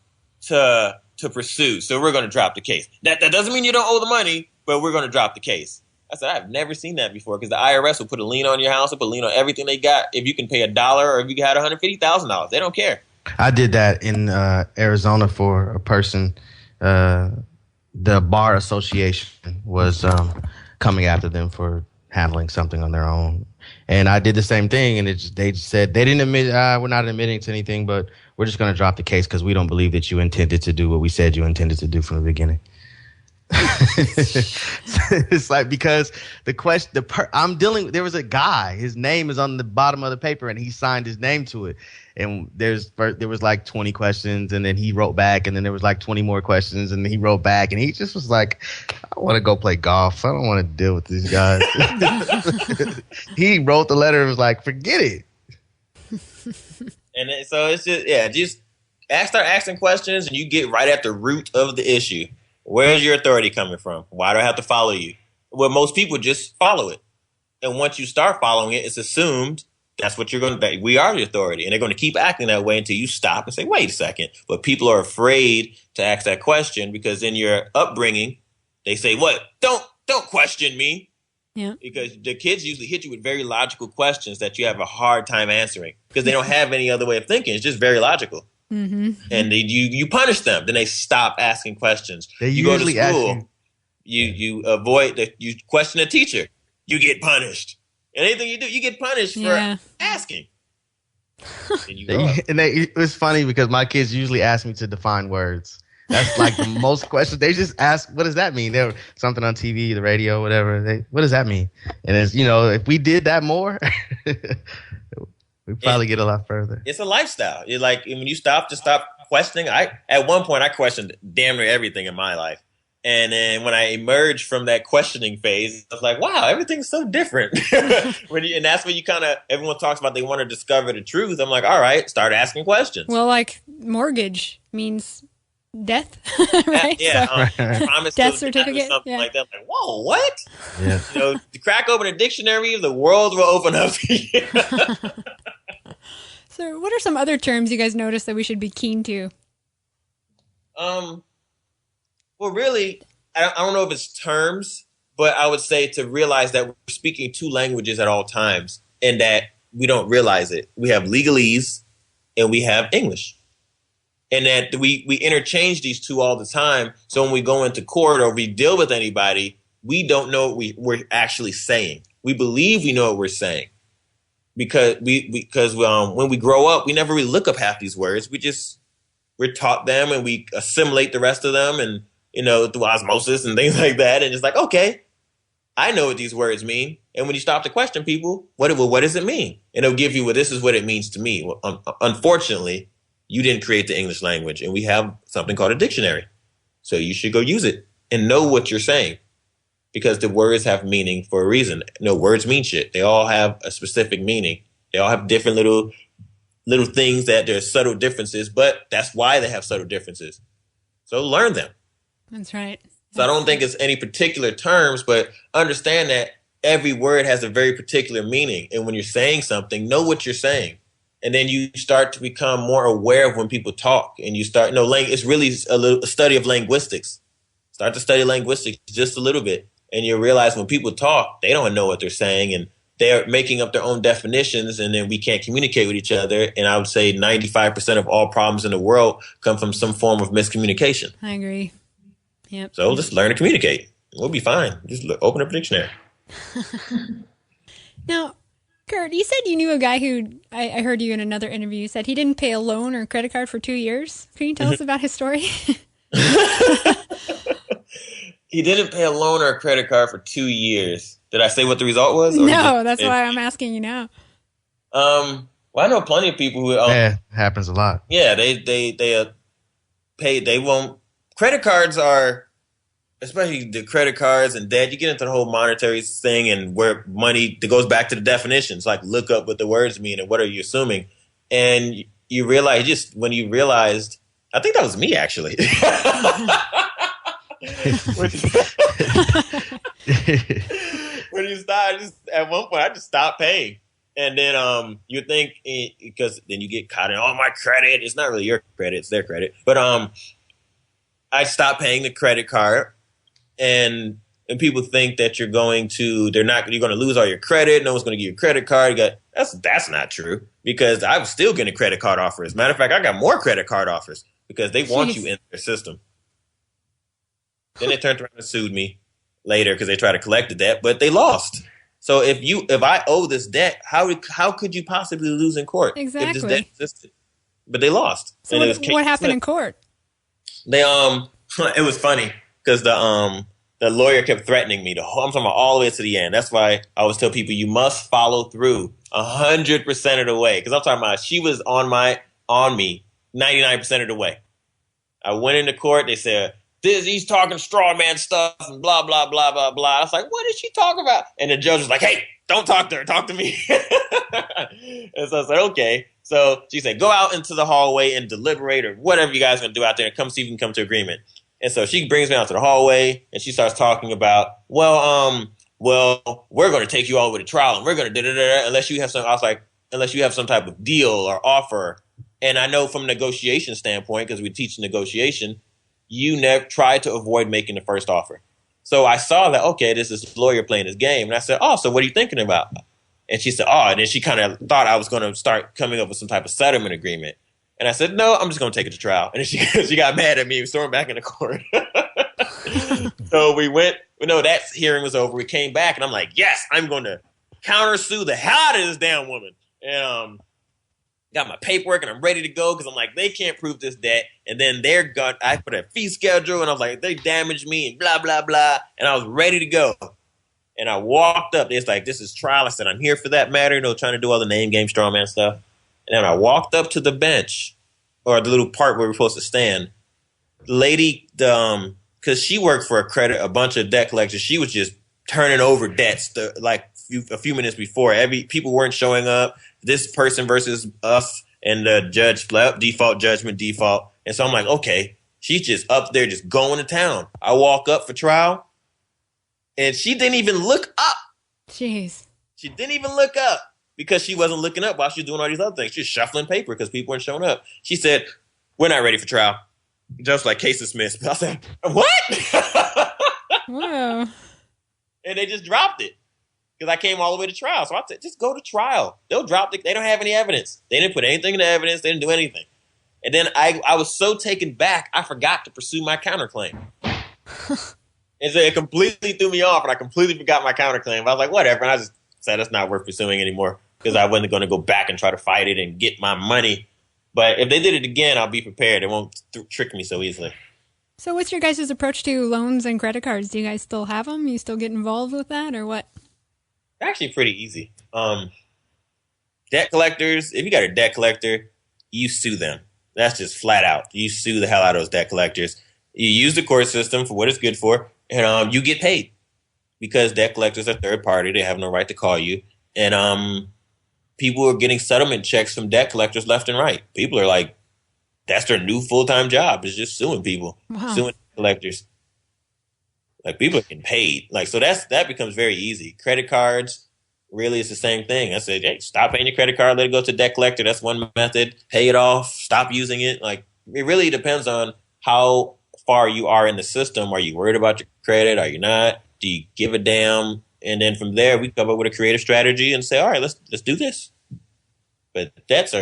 to pursue, so we're going to drop the case. That doesn't mean you don't owe the money, but we're going to drop the case. I said, I've never seen that before because the IRS will put a lien on your house, will put a lien on everything they got. If you can pay $1 or if you had $150,000, they don't care. I did that in Arizona for a person. The bar association was coming after them for handling something on their own. And I did the same thing, and they said they didn't admit, we're not admitting to anything, but we're just going to drop the case because we don't believe that you intended to do what we said you intended to do from the beginning. It's like because there was a guy, his name is on the bottom of the paper and he signed his name to it, and there was like 20 questions, and then he wrote back, and then there was like 20 more questions, and then he wrote back, and he just was like, I want to go play golf, I don't want to deal with these guys. He wrote the letter and was like, forget it. And so it's just start asking questions, and you get right at the root of the issue. Where's your authority coming from? Why do I have to follow you? Well, most people just follow it. And once you start following it, it's assumed that's what you're going to do. We are the authority. And they're going to keep acting that way until you stop and say, wait a second. But people are afraid to ask that question because in your upbringing, they say, what? Don't question me. Yeah. Because the kids usually hit you with very logical questions that you have a hard time answering because they don't have any other way of thinking. It's just very logical. Mm-hmm. And you punish them. Then they stop asking questions. You go to school. You avoid you question a teacher. You get punished. Anything you do, you get punished for asking. And it was funny because my kids usually ask me to define words. That's like the most questions. They just ask, what does that mean? There something on TV, the radio, whatever. What does that mean? And it's, if we did that more, we probably get a lot further. It's a lifestyle. You're like when you stop questioning. At one point I questioned damn near everything in my life. And then when I emerged from that questioning phase, I was like, wow, everything's so different. And that's when you kind of, everyone talks about they want to discover the truth. I'm like, all right, start asking questions. Well, like mortgage means death, right? Yeah, So, promise death to certificate, something yeah. like that. I'm like, whoa, what? Yeah. To crack open a dictionary, the world will open up to you. So what are some other terms you guys notice that we should be keen to? Well, really, I don't know if it's terms, but I would say to realize that we're speaking two languages at all times and that we don't realize it. We have legalese and we have English. And that we interchange these two all the time. So when we go into court or we deal with anybody, we don't know what we're actually saying. We believe we know what we're saying. Because when we grow up, we never really look up half these words. We're taught them and we assimilate the rest of them and, through osmosis and things like that. And it's like, okay, I know what these words mean. And when you stop to question people, what does it mean? And it'll give you, well, this is what it means to me. Well, unfortunately, you didn't create the English language and we have something called a dictionary. So you should go use it and know what you're saying because the words have meaning for a reason. No, words mean shit. They all have a specific meaning. They all have different little things that there's subtle differences, but that's why they have subtle differences. So learn them. That's right. So I don't think it's any particular terms, but understand that every word has a very particular meaning. And when you're saying something, know what you're saying. And then you start to become more aware of when people talk. And you start, it's really a study of linguistics. Start to study linguistics just a little bit. And you realize when people talk, they don't know what they're saying. And they're making up their own definitions. And then we can't communicate with each other. And I would say 95% of all problems in the world come from some form of miscommunication. I agree. Yep. So just learn to communicate. We'll be fine. Just open up a dictionary. Now, Curt, you said you knew a guy who, I heard you in another interview, said he didn't pay a loan or credit card for 2 years. Can you tell us about his story? He didn't pay a loan or a credit card for 2 years. Did I say what the result was? No, that's why I'm asking you now. Well, I know plenty of people who... yeah, happens a lot. Yeah, they pay. They won't... Credit cards are, especially the credit cards and debt, you get into the whole monetary thing and where money, that goes back to the definitions, like look up what the words mean and what are you assuming. And you realize, when you realized, I think that was me actually. When you start, at one point, I just stopped paying. And then you think, because then you get caught in, oh, my credit. It's not really your credit, it's their credit. But I stopped paying the credit card, and people think that you're going to lose all your credit. No one's going to give you a credit card. That's not true, because I was still getting credit card offers. Matter of fact, I got more credit card offers because they want you in their system. Then they turned around and sued me later because they tried to collect the debt, but they lost. So if I owe this debt, how could you possibly lose in court? Exactly. If this debt existed? But they lost. So what happened in court? They it was funny because the lawyer kept threatening me. I'm talking about all the way to the end. That's why I always tell people you must follow through 100% of the way. Because I'm talking about she was on me 99% of the way. I went into court. They said he's talking straw man stuff and blah blah blah blah blah. I was like, what did she talk about? And the judge was like, hey, don't talk to her. Talk to me. And so I said, okay. So she said, go out into the hallway and deliberate or whatever you guys are going to do out there and come see if you can come to agreement. And so she brings me out to the hallway and she starts talking about, well, we're going to take you all the way to trial and we're going to da-da-da-da unless you have some type of deal or offer. And I know from a negotiation standpoint, because we teach negotiation, you never try to avoid making the first offer. So I saw that, okay, this is this lawyer playing his game. And I said, oh, so what are you thinking about? And she said, oh, and then she kind of thought I was going to start coming up with some type of settlement agreement. And I said, no, I'm just going to take it to trial. And then she got mad at me and stormed back into court. So that hearing was over. We came back and I'm like, yes, I'm going to countersue the hell out of this damn woman. And got my paperwork and I'm ready to go because I'm like, they can't prove this debt. And then I put a fee schedule and I was like, they damaged me and blah, blah, blah. And I was ready to go. And I walked up. It's like, this is trial. I said, I'm here for that matter. Trying to do all the name, game, straw man stuff. And then I walked up to the bench or the little part where we're supposed to stand. The lady, because because she worked for a bunch of debt collectors. She was just turning over debts a few minutes before. People weren't showing up. This person versus us, and the judge default judgment default. And so I'm like, okay, she's just up there just going to town. I walk up for trial, and she didn't even look up. Jeez. She didn't even look up because she wasn't looking up while she was doing all these other things. She was shuffling paper because people weren't showing up. She said, "We're not ready for trial." Just like case dismissed. I said, "What?" Whoa. And they just dropped it because I came all the way to trial. So I said, just go to trial. They'll drop it. They don't have any evidence. They didn't put anything in the evidence. They didn't do anything. And then I was so taken back, I forgot to pursue my counterclaim. And so it completely threw me off, and I completely forgot my counterclaim. I was like, whatever. And I just said, it's not worth pursuing anymore because I wasn't going to go back and try to fight it and get my money. But if they did it again, I'll be prepared. It won't trick me so easily. So what's your guys' approach to loans and credit cards? Do you guys still have them? You still get involved with that or what? Actually pretty easy. Debt collectors, if you got a debt collector, you sue them. That's just flat out. You sue the hell out of those debt collectors. You use the court system for what it's good for, and you get paid because debt collectors are third party. They have no right to call you. And people are getting settlement checks from debt collectors left and right. People are like, that's their new full-time job, is just suing people, suing collectors. Like, people are getting paid. Like, so that becomes very easy. Credit cards, really, it's the same thing. I said, hey, stop paying your credit card, let it go to debt collector. That's one method. Pay it off, stop using it. Like, it really depends on how far you are in the system. Are you worried about your credit? Are you not? Do you give a damn? And then from there, we come up with a creative strategy and say, all right, let's do this. But debts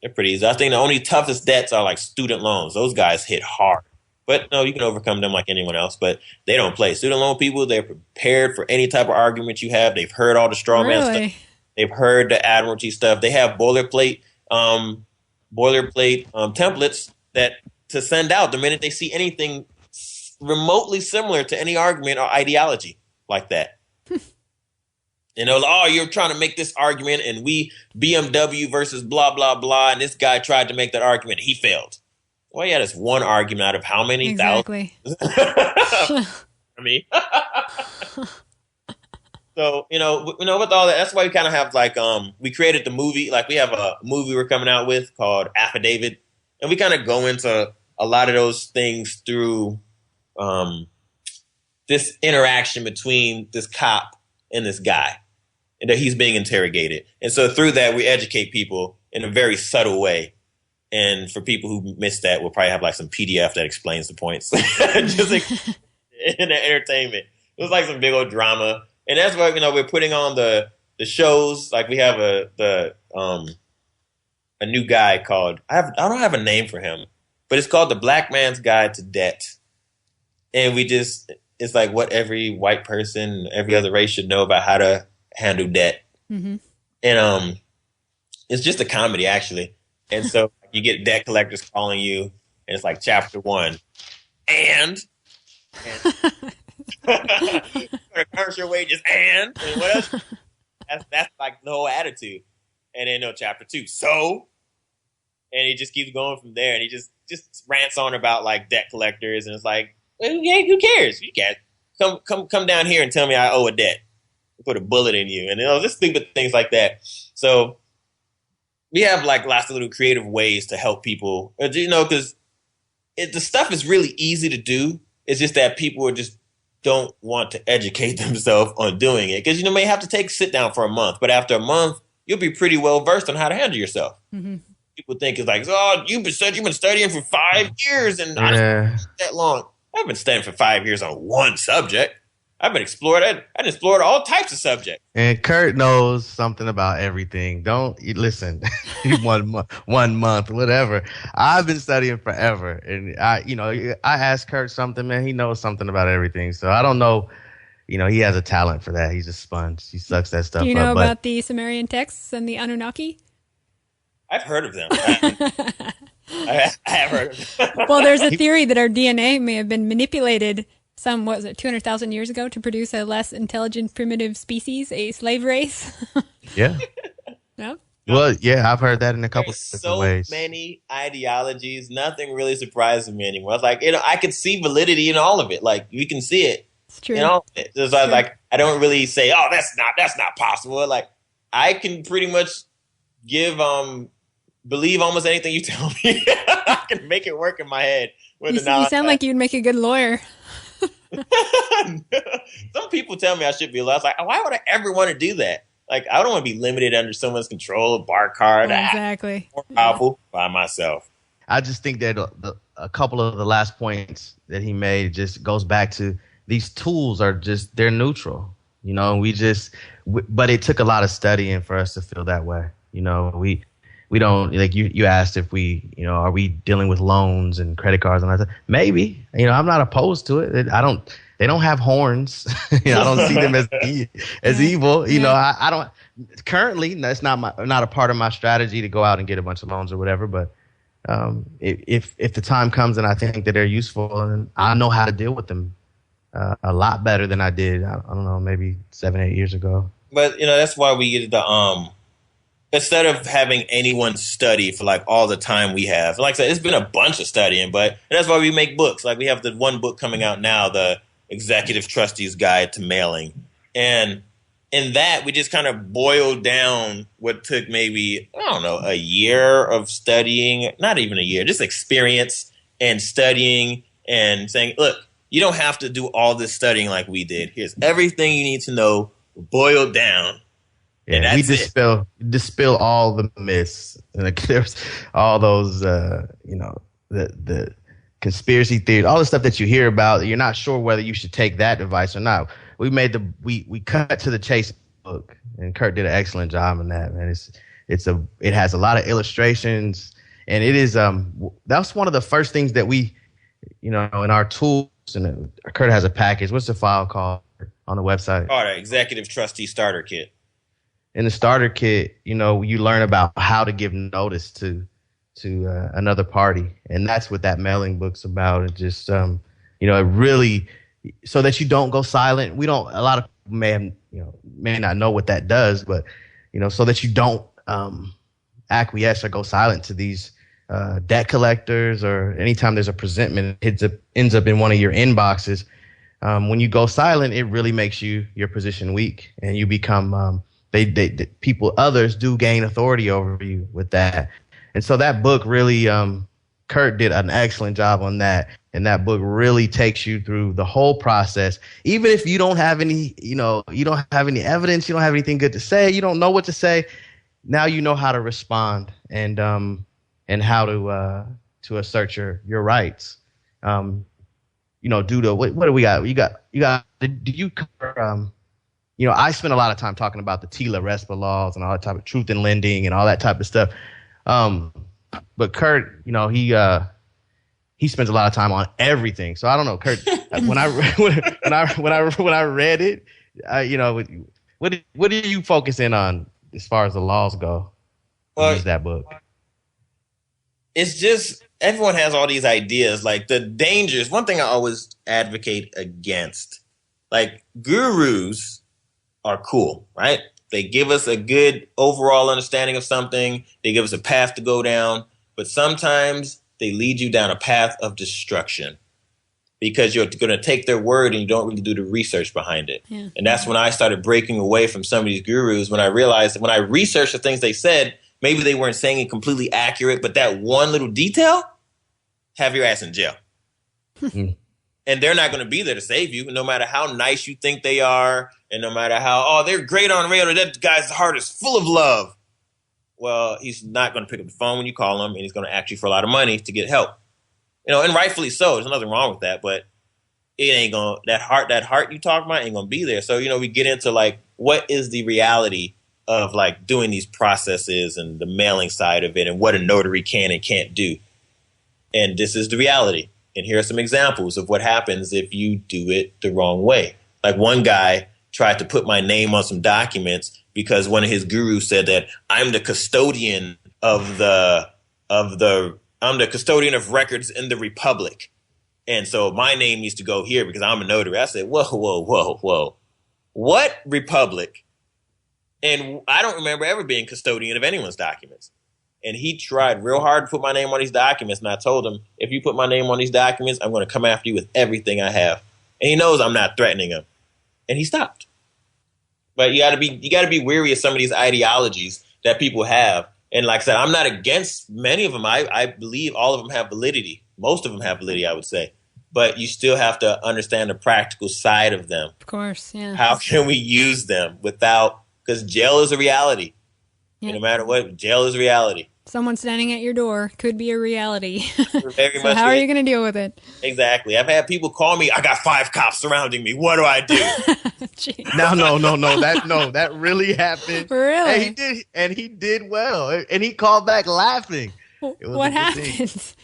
they're pretty easy. I think the only toughest debts are like student loans. Those guys hit hard. But no, you can overcome them like anyone else. But they don't play. Student loan people, they're prepared for any type of argument you have. They've heard all the straw man stuff. They've heard the admiralty stuff. They have boilerplate templates that to send out the minute they see anything remotely similar to any argument or ideology like that. You know, oh, you're trying to make this argument, and we BMW versus blah, blah, blah, and this guy tried to make that argument. He failed. Well, yeah, that's one argument out of how many? Exactly. Thousands? I mean, so, with all that, that's why we kind of have like, we created the movie. Like, we have a movie we're coming out with called Affidavit, and we kind of go into a lot of those things through this interaction between this cop and this guy. And that he's being interrogated. And so through that, we educate people in a very subtle way. And for people who missed that, we'll probably have like some PDF that explains the points. Just in the entertainment. It was like some big old drama. And that's why, we're putting on the shows. Like we have a new guy called, I don't have a name for him, but it's called The Black Man's Guide to Debt. And it's like what every white person, every other race should know about how to handle debt. Mm-hmm. And it's just a comedy actually. And so you get debt collectors calling you, and it's like chapter 1 and curse your wages and what else? That's like the whole attitude. And then chapter 2 so, and he just keeps going from there, and he just rants on about like debt collectors, and it's like, well, yeah, who cares? You can't come down here and tell me I owe a debt. Put a bullet in you, and just stupid things like that. So we have like lots of little creative ways to help people, because the stuff is really easy to do. It's just that people just don't want to educate themselves on doing it, because you may have to sit down for a month, but after a month you'll be pretty well versed on how to handle yourself. Mm-hmm. People think it's like, oh, you've been studying for 5 years, and I didn't that long. I've been studying for 5 years on one subject. I've been explored all types of subjects. And Curt knows something about everything. Don't listen. 1 month, whatever. I've been studying forever, and I ask Curt something, man. He knows something about everything. So I don't know. He has a talent for that. He's a sponge. He sucks that stuff up. Do you know about the Sumerian texts and the Anunnaki? I've heard of them. I have heard of them. Well, there's a theory that our DNA may have been manipulated 200,000 years ago to produce a less intelligent primitive species, a slave race. Yeah. No? Well, yeah, I've heard that in a couple There's of different so ways. many ideologies. Nothing really surprises me anymore. It's like, I can see validity in all of it. Like, we can see it It's in true. all of it. So It's I was true. like, I don't really say, oh, that's not possible. Like, I can pretty much give believe almost anything you tell me. I can make it work in my head with You, the you knowledge. sound like you'd make a good lawyer. Some people tell me I should be a lawyer. I was like, why would I ever want to do that? Like, I don't want to be limited under someone's control, a bar card. Exactly. More Yeah. powerful by myself. I just think that a couple of the last points that he made just goes back to these tools are just, they're neutral, you know, but it took a lot of studying for us to feel that way. You know, we don't, like you asked if we, you know, are we dealing with loans and credit cards and all that? Maybe, you know, I'm not opposed to it. They don't have horns. You know, I don't see them as evil. You know, I don't currently, that's not a part of my strategy to go out and get a bunch of loans or whatever. But if the time comes and I think that they're useful, and I know how to deal with them a lot better than I did, I don't know, maybe 7-8 years ago. But, that's why we get instead of having anyone study for like all the time we have, like I said, it's been a bunch of studying, but that's why we make books. Like, we have the one book coming out now, the Executive Trustee's Guide to Mailing. And in that, we just kind of boiled down what took maybe, I don't know, a year of studying, not even a year, just experience and studying and saying, look, you don't have to do all this studying like we did. Here's everything you need to know, boiled down. Yeah, we dispel all the myths. Like, there's all those, the conspiracy theories, all the stuff that you hear about. You're not sure whether you should take that advice or not. We cut to the chase book, and Curt did an excellent job in that. Man, it has a lot of illustrations, and it is that's one of the first things that we, in our tools. And Curt has a package. What's the file called on the website? Oh, the Executive Trustee Starter Kit. In the starter kit, you learn about how to give notice to another party, and that's what that mailing book's about. It just, it really, so that you don't go silent. A lot of people may not know what that does, but so that you don't acquiesce or go silent to these debt collectors, or anytime there's a presentment, it ends up in one of your inboxes. When you go silent, it really makes your position weak, and you become others do gain authority over you with that. And so that book really, Curt did an excellent job on that. And that book really takes you through the whole process. Even if you don't have any, you don't have any evidence, you don't have anything good to say, you don't know what to say. Now you know how to respond and how to assert your rights. Due to what do we got? Do you cover, I spent a lot of time talking about the TILA-RESPA laws and all that type of truth in lending and all that type of stuff. But Curt, he spends a lot of time on everything. So I don't know, Curt. when I read it, what do you focus in on as far as the laws go? Use that book. It's just everyone has all these ideas. Like, the dangers. One thing I always advocate against, like, gurus are cool, right? They give us a good overall understanding of something. They give us a path to go down, but sometimes they lead you down a path of destruction because you're going to take their word and you don't really do the research behind it. Yeah. And that's when I started breaking away from some of these gurus, when I realized that when I researched the things they said, maybe they weren't saying it completely accurate, but that one little detail, have your ass in jail. And they're not going to be there to save you, no matter how nice you think they are, and no matter how, they're great on radio, that guy's heart is full of love. Well, he's not going to pick up the phone when you call him, and he's going to ask you for a lot of money to get help. And rightfully so. There's nothing wrong with that, but it ain't going to, that heart you talk about ain't going to be there. So, we get into, like, what is the reality of, like, doing these processes and the mailing side of it and what a notary can and can't do. And this is the reality. And here are some examples of what happens if you do it the wrong way. Like, one guy tried to put my name on some documents because one of his gurus said that I'm the custodian of I'm the custodian of records in the Republic. And so my name needs to go here because I'm a notary. I said, whoa. What Republic? And I don't remember ever being custodian of anyone's documents. And he tried real hard to put my name on these documents. And I told him, if you put my name on these documents, I'm going to come after you with everything I have. And he knows I'm not threatening him. And he stopped. But you gotta be wary of some of these ideologies that people have. And like I said, I'm not against many of them. I believe all of them have validity. Most of them have validity, I would say. But you still have to understand the practical side of them. Of course, yeah. How can we use them without, because jail is a reality. Yeah. No matter what, jail is a reality. Someone standing at your door could be a reality. Very so much. How are you going to deal with it? Exactly. I've had people call me, I got 5 cops surrounding me. What do I do? No. That really happened. Really? And he did well. And he called back laughing. What happened? He's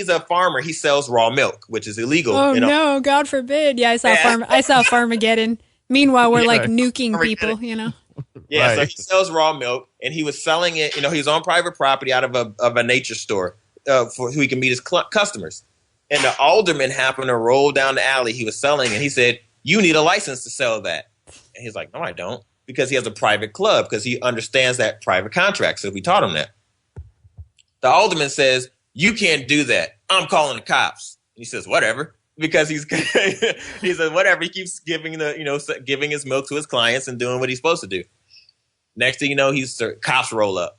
a farmer. He sells raw milk, which is illegal. Oh, no, God forbid. Yeah, I saw Farmageddon. Meanwhile, we're like nuking people, you know? Yeah, Right. So he sells raw milk, and he was selling it. He was on private property out of a nature store for who he can meet his customers. And the alderman happened to roll down the alley he was selling, and he said, "You need a license to sell that." And he's like, "No, I don't," because he has a private club, because he understands that private contract. So we taught him that. The alderman says, "You can't do that. I'm calling the cops." And he says, "Whatever." Because he says whatever. He keeps giving giving his milk to his clients and doing what he's supposed to do. Next thing you know, cops roll up,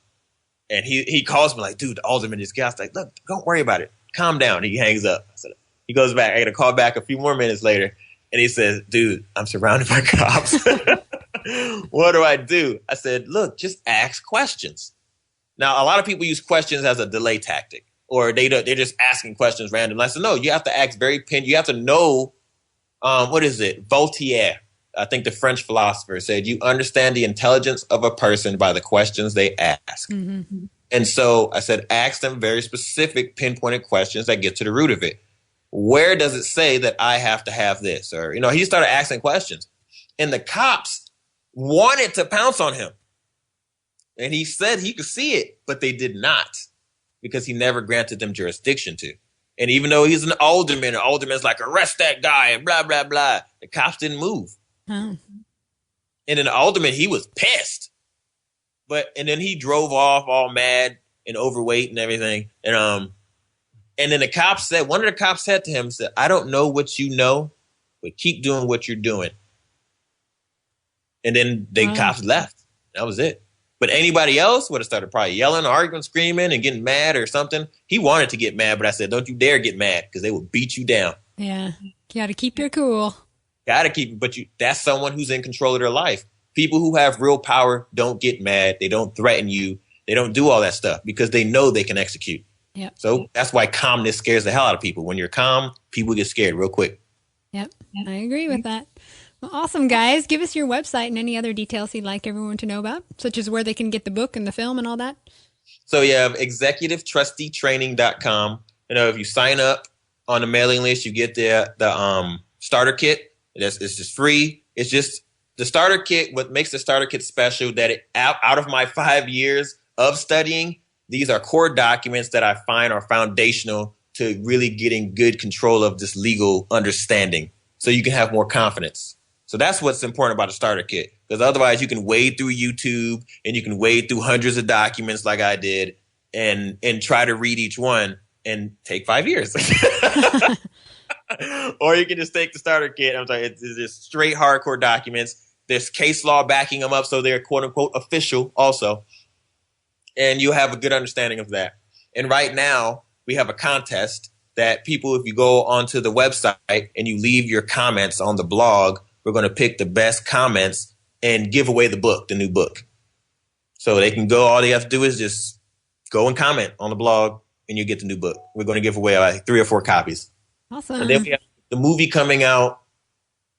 and he calls me like, "Dude, the alderman just got." Like, "Look, don't worry about it. Calm down." He hangs up. He goes back. I got to call back a few more minutes later, and he says, "Dude, I'm surrounded by cops. What do I do?" I said, "Look, just ask questions." Now, a lot of people use questions as a delay tactic. Or they're just asking questions randomly. I said, no, you have to ask you have to know, what is it? Voltaire, I think the French philosopher, said you understand the intelligence of a person by the questions they ask. Mm-hmm. And so I said, ask them very specific, pinpointed questions that get to the root of it. Where does it say that I have to have this? Or, he started asking questions. And the cops wanted to pounce on him. And he said he could see it, but they did not. Because he never granted them jurisdiction to. And even though he's an alderman's like, arrest that guy and blah, blah, blah. The cops didn't move. Oh. And then the alderman, he was pissed. And then he drove off all mad and overweight and everything. And then one of the cops said to him, "I don't know what you know, but keep doing what you're doing." And then the cops left. That was it. But anybody else would have started probably yelling, arguing, screaming, and getting mad or something. He wanted to get mad, but I said, don't you dare get mad, because they will beat you down. Yeah. You got to keep your cool. Got to keep, but that's someone who's in control of their life. People who have real power don't get mad. They don't threaten you. They don't do all that stuff because they know they can execute. Yep. So that's why calmness scares the hell out of people. When you're calm, people get scared real quick. Yep. I agree with that. Well, awesome, guys. Give us your website and any other details you'd like everyone to know about, such as where they can get the book and the film and all that. So you have executivetrusteetraining.com. If you sign up on the mailing list, you get the starter kit. It's just free. It's just the starter kit. What makes the starter kit special that out of my 5 years of studying, these are core documents that I find are foundational to really getting good control of this legal understanding, so you can have more confidence. So that's what's important about a starter kit, because otherwise you can wade through YouTube and you can wade through hundreds of documents like I did and try to read each one and take 5 years. Or you can just take the starter kit. I'm sorry, it's just straight hardcore documents. There's case law backing them up, so they're quote unquote official also. And you'll have a good understanding of that. And right now we have a contest that people, if you go onto the website and you leave your comments on the blog, we're going to pick the best comments and give away the book, the new book. So they can go, all they have to do is just go and comment on the blog and you get the new book. We're going to give away like 3 or 4 copies. Awesome. And then we have the movie coming out.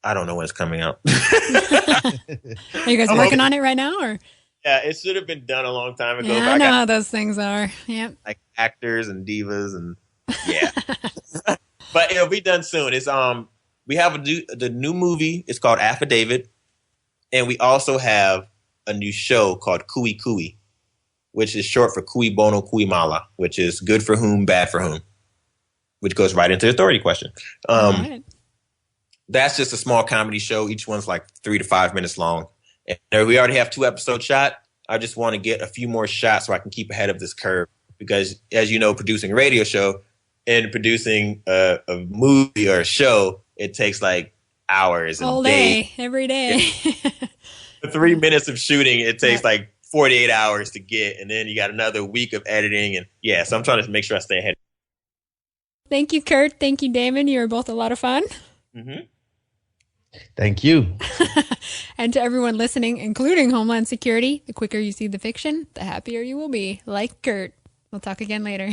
I don't know when it's coming out. Are you guys working on it right now, or? Yeah, it should have been done a long time ago. Yeah, I know how those things are. Yep. Like actors and divas and yeah. But it'll be done soon. It's we have the new movie. It's called Affidavit, and we also have a new show called Kui Kui, which is short for Cui Bono Cui Mala, which is good for whom, bad for whom, which goes right into the authority question. Right. That's just a small comedy show. Each one's like 3 to 5 minutes long. And we already have 2 episodes shot. I just want to get a few more shots so I can keep ahead of this curve. Because, as you know, producing a radio show and producing a movie or a show, it takes like hours and all days. day, every day. For 3 minutes of shooting, it takes like 48 hours to get, and then you got another week of editing. And so I'm trying to make sure I stay ahead. Thank you, Curt. Thank you, Damon. You were both a lot of fun. Mm-hmm. Thank you. And to everyone listening, including Homeland Security, the quicker you see the fiction, the happier you will be. Like Curt. We'll talk again later.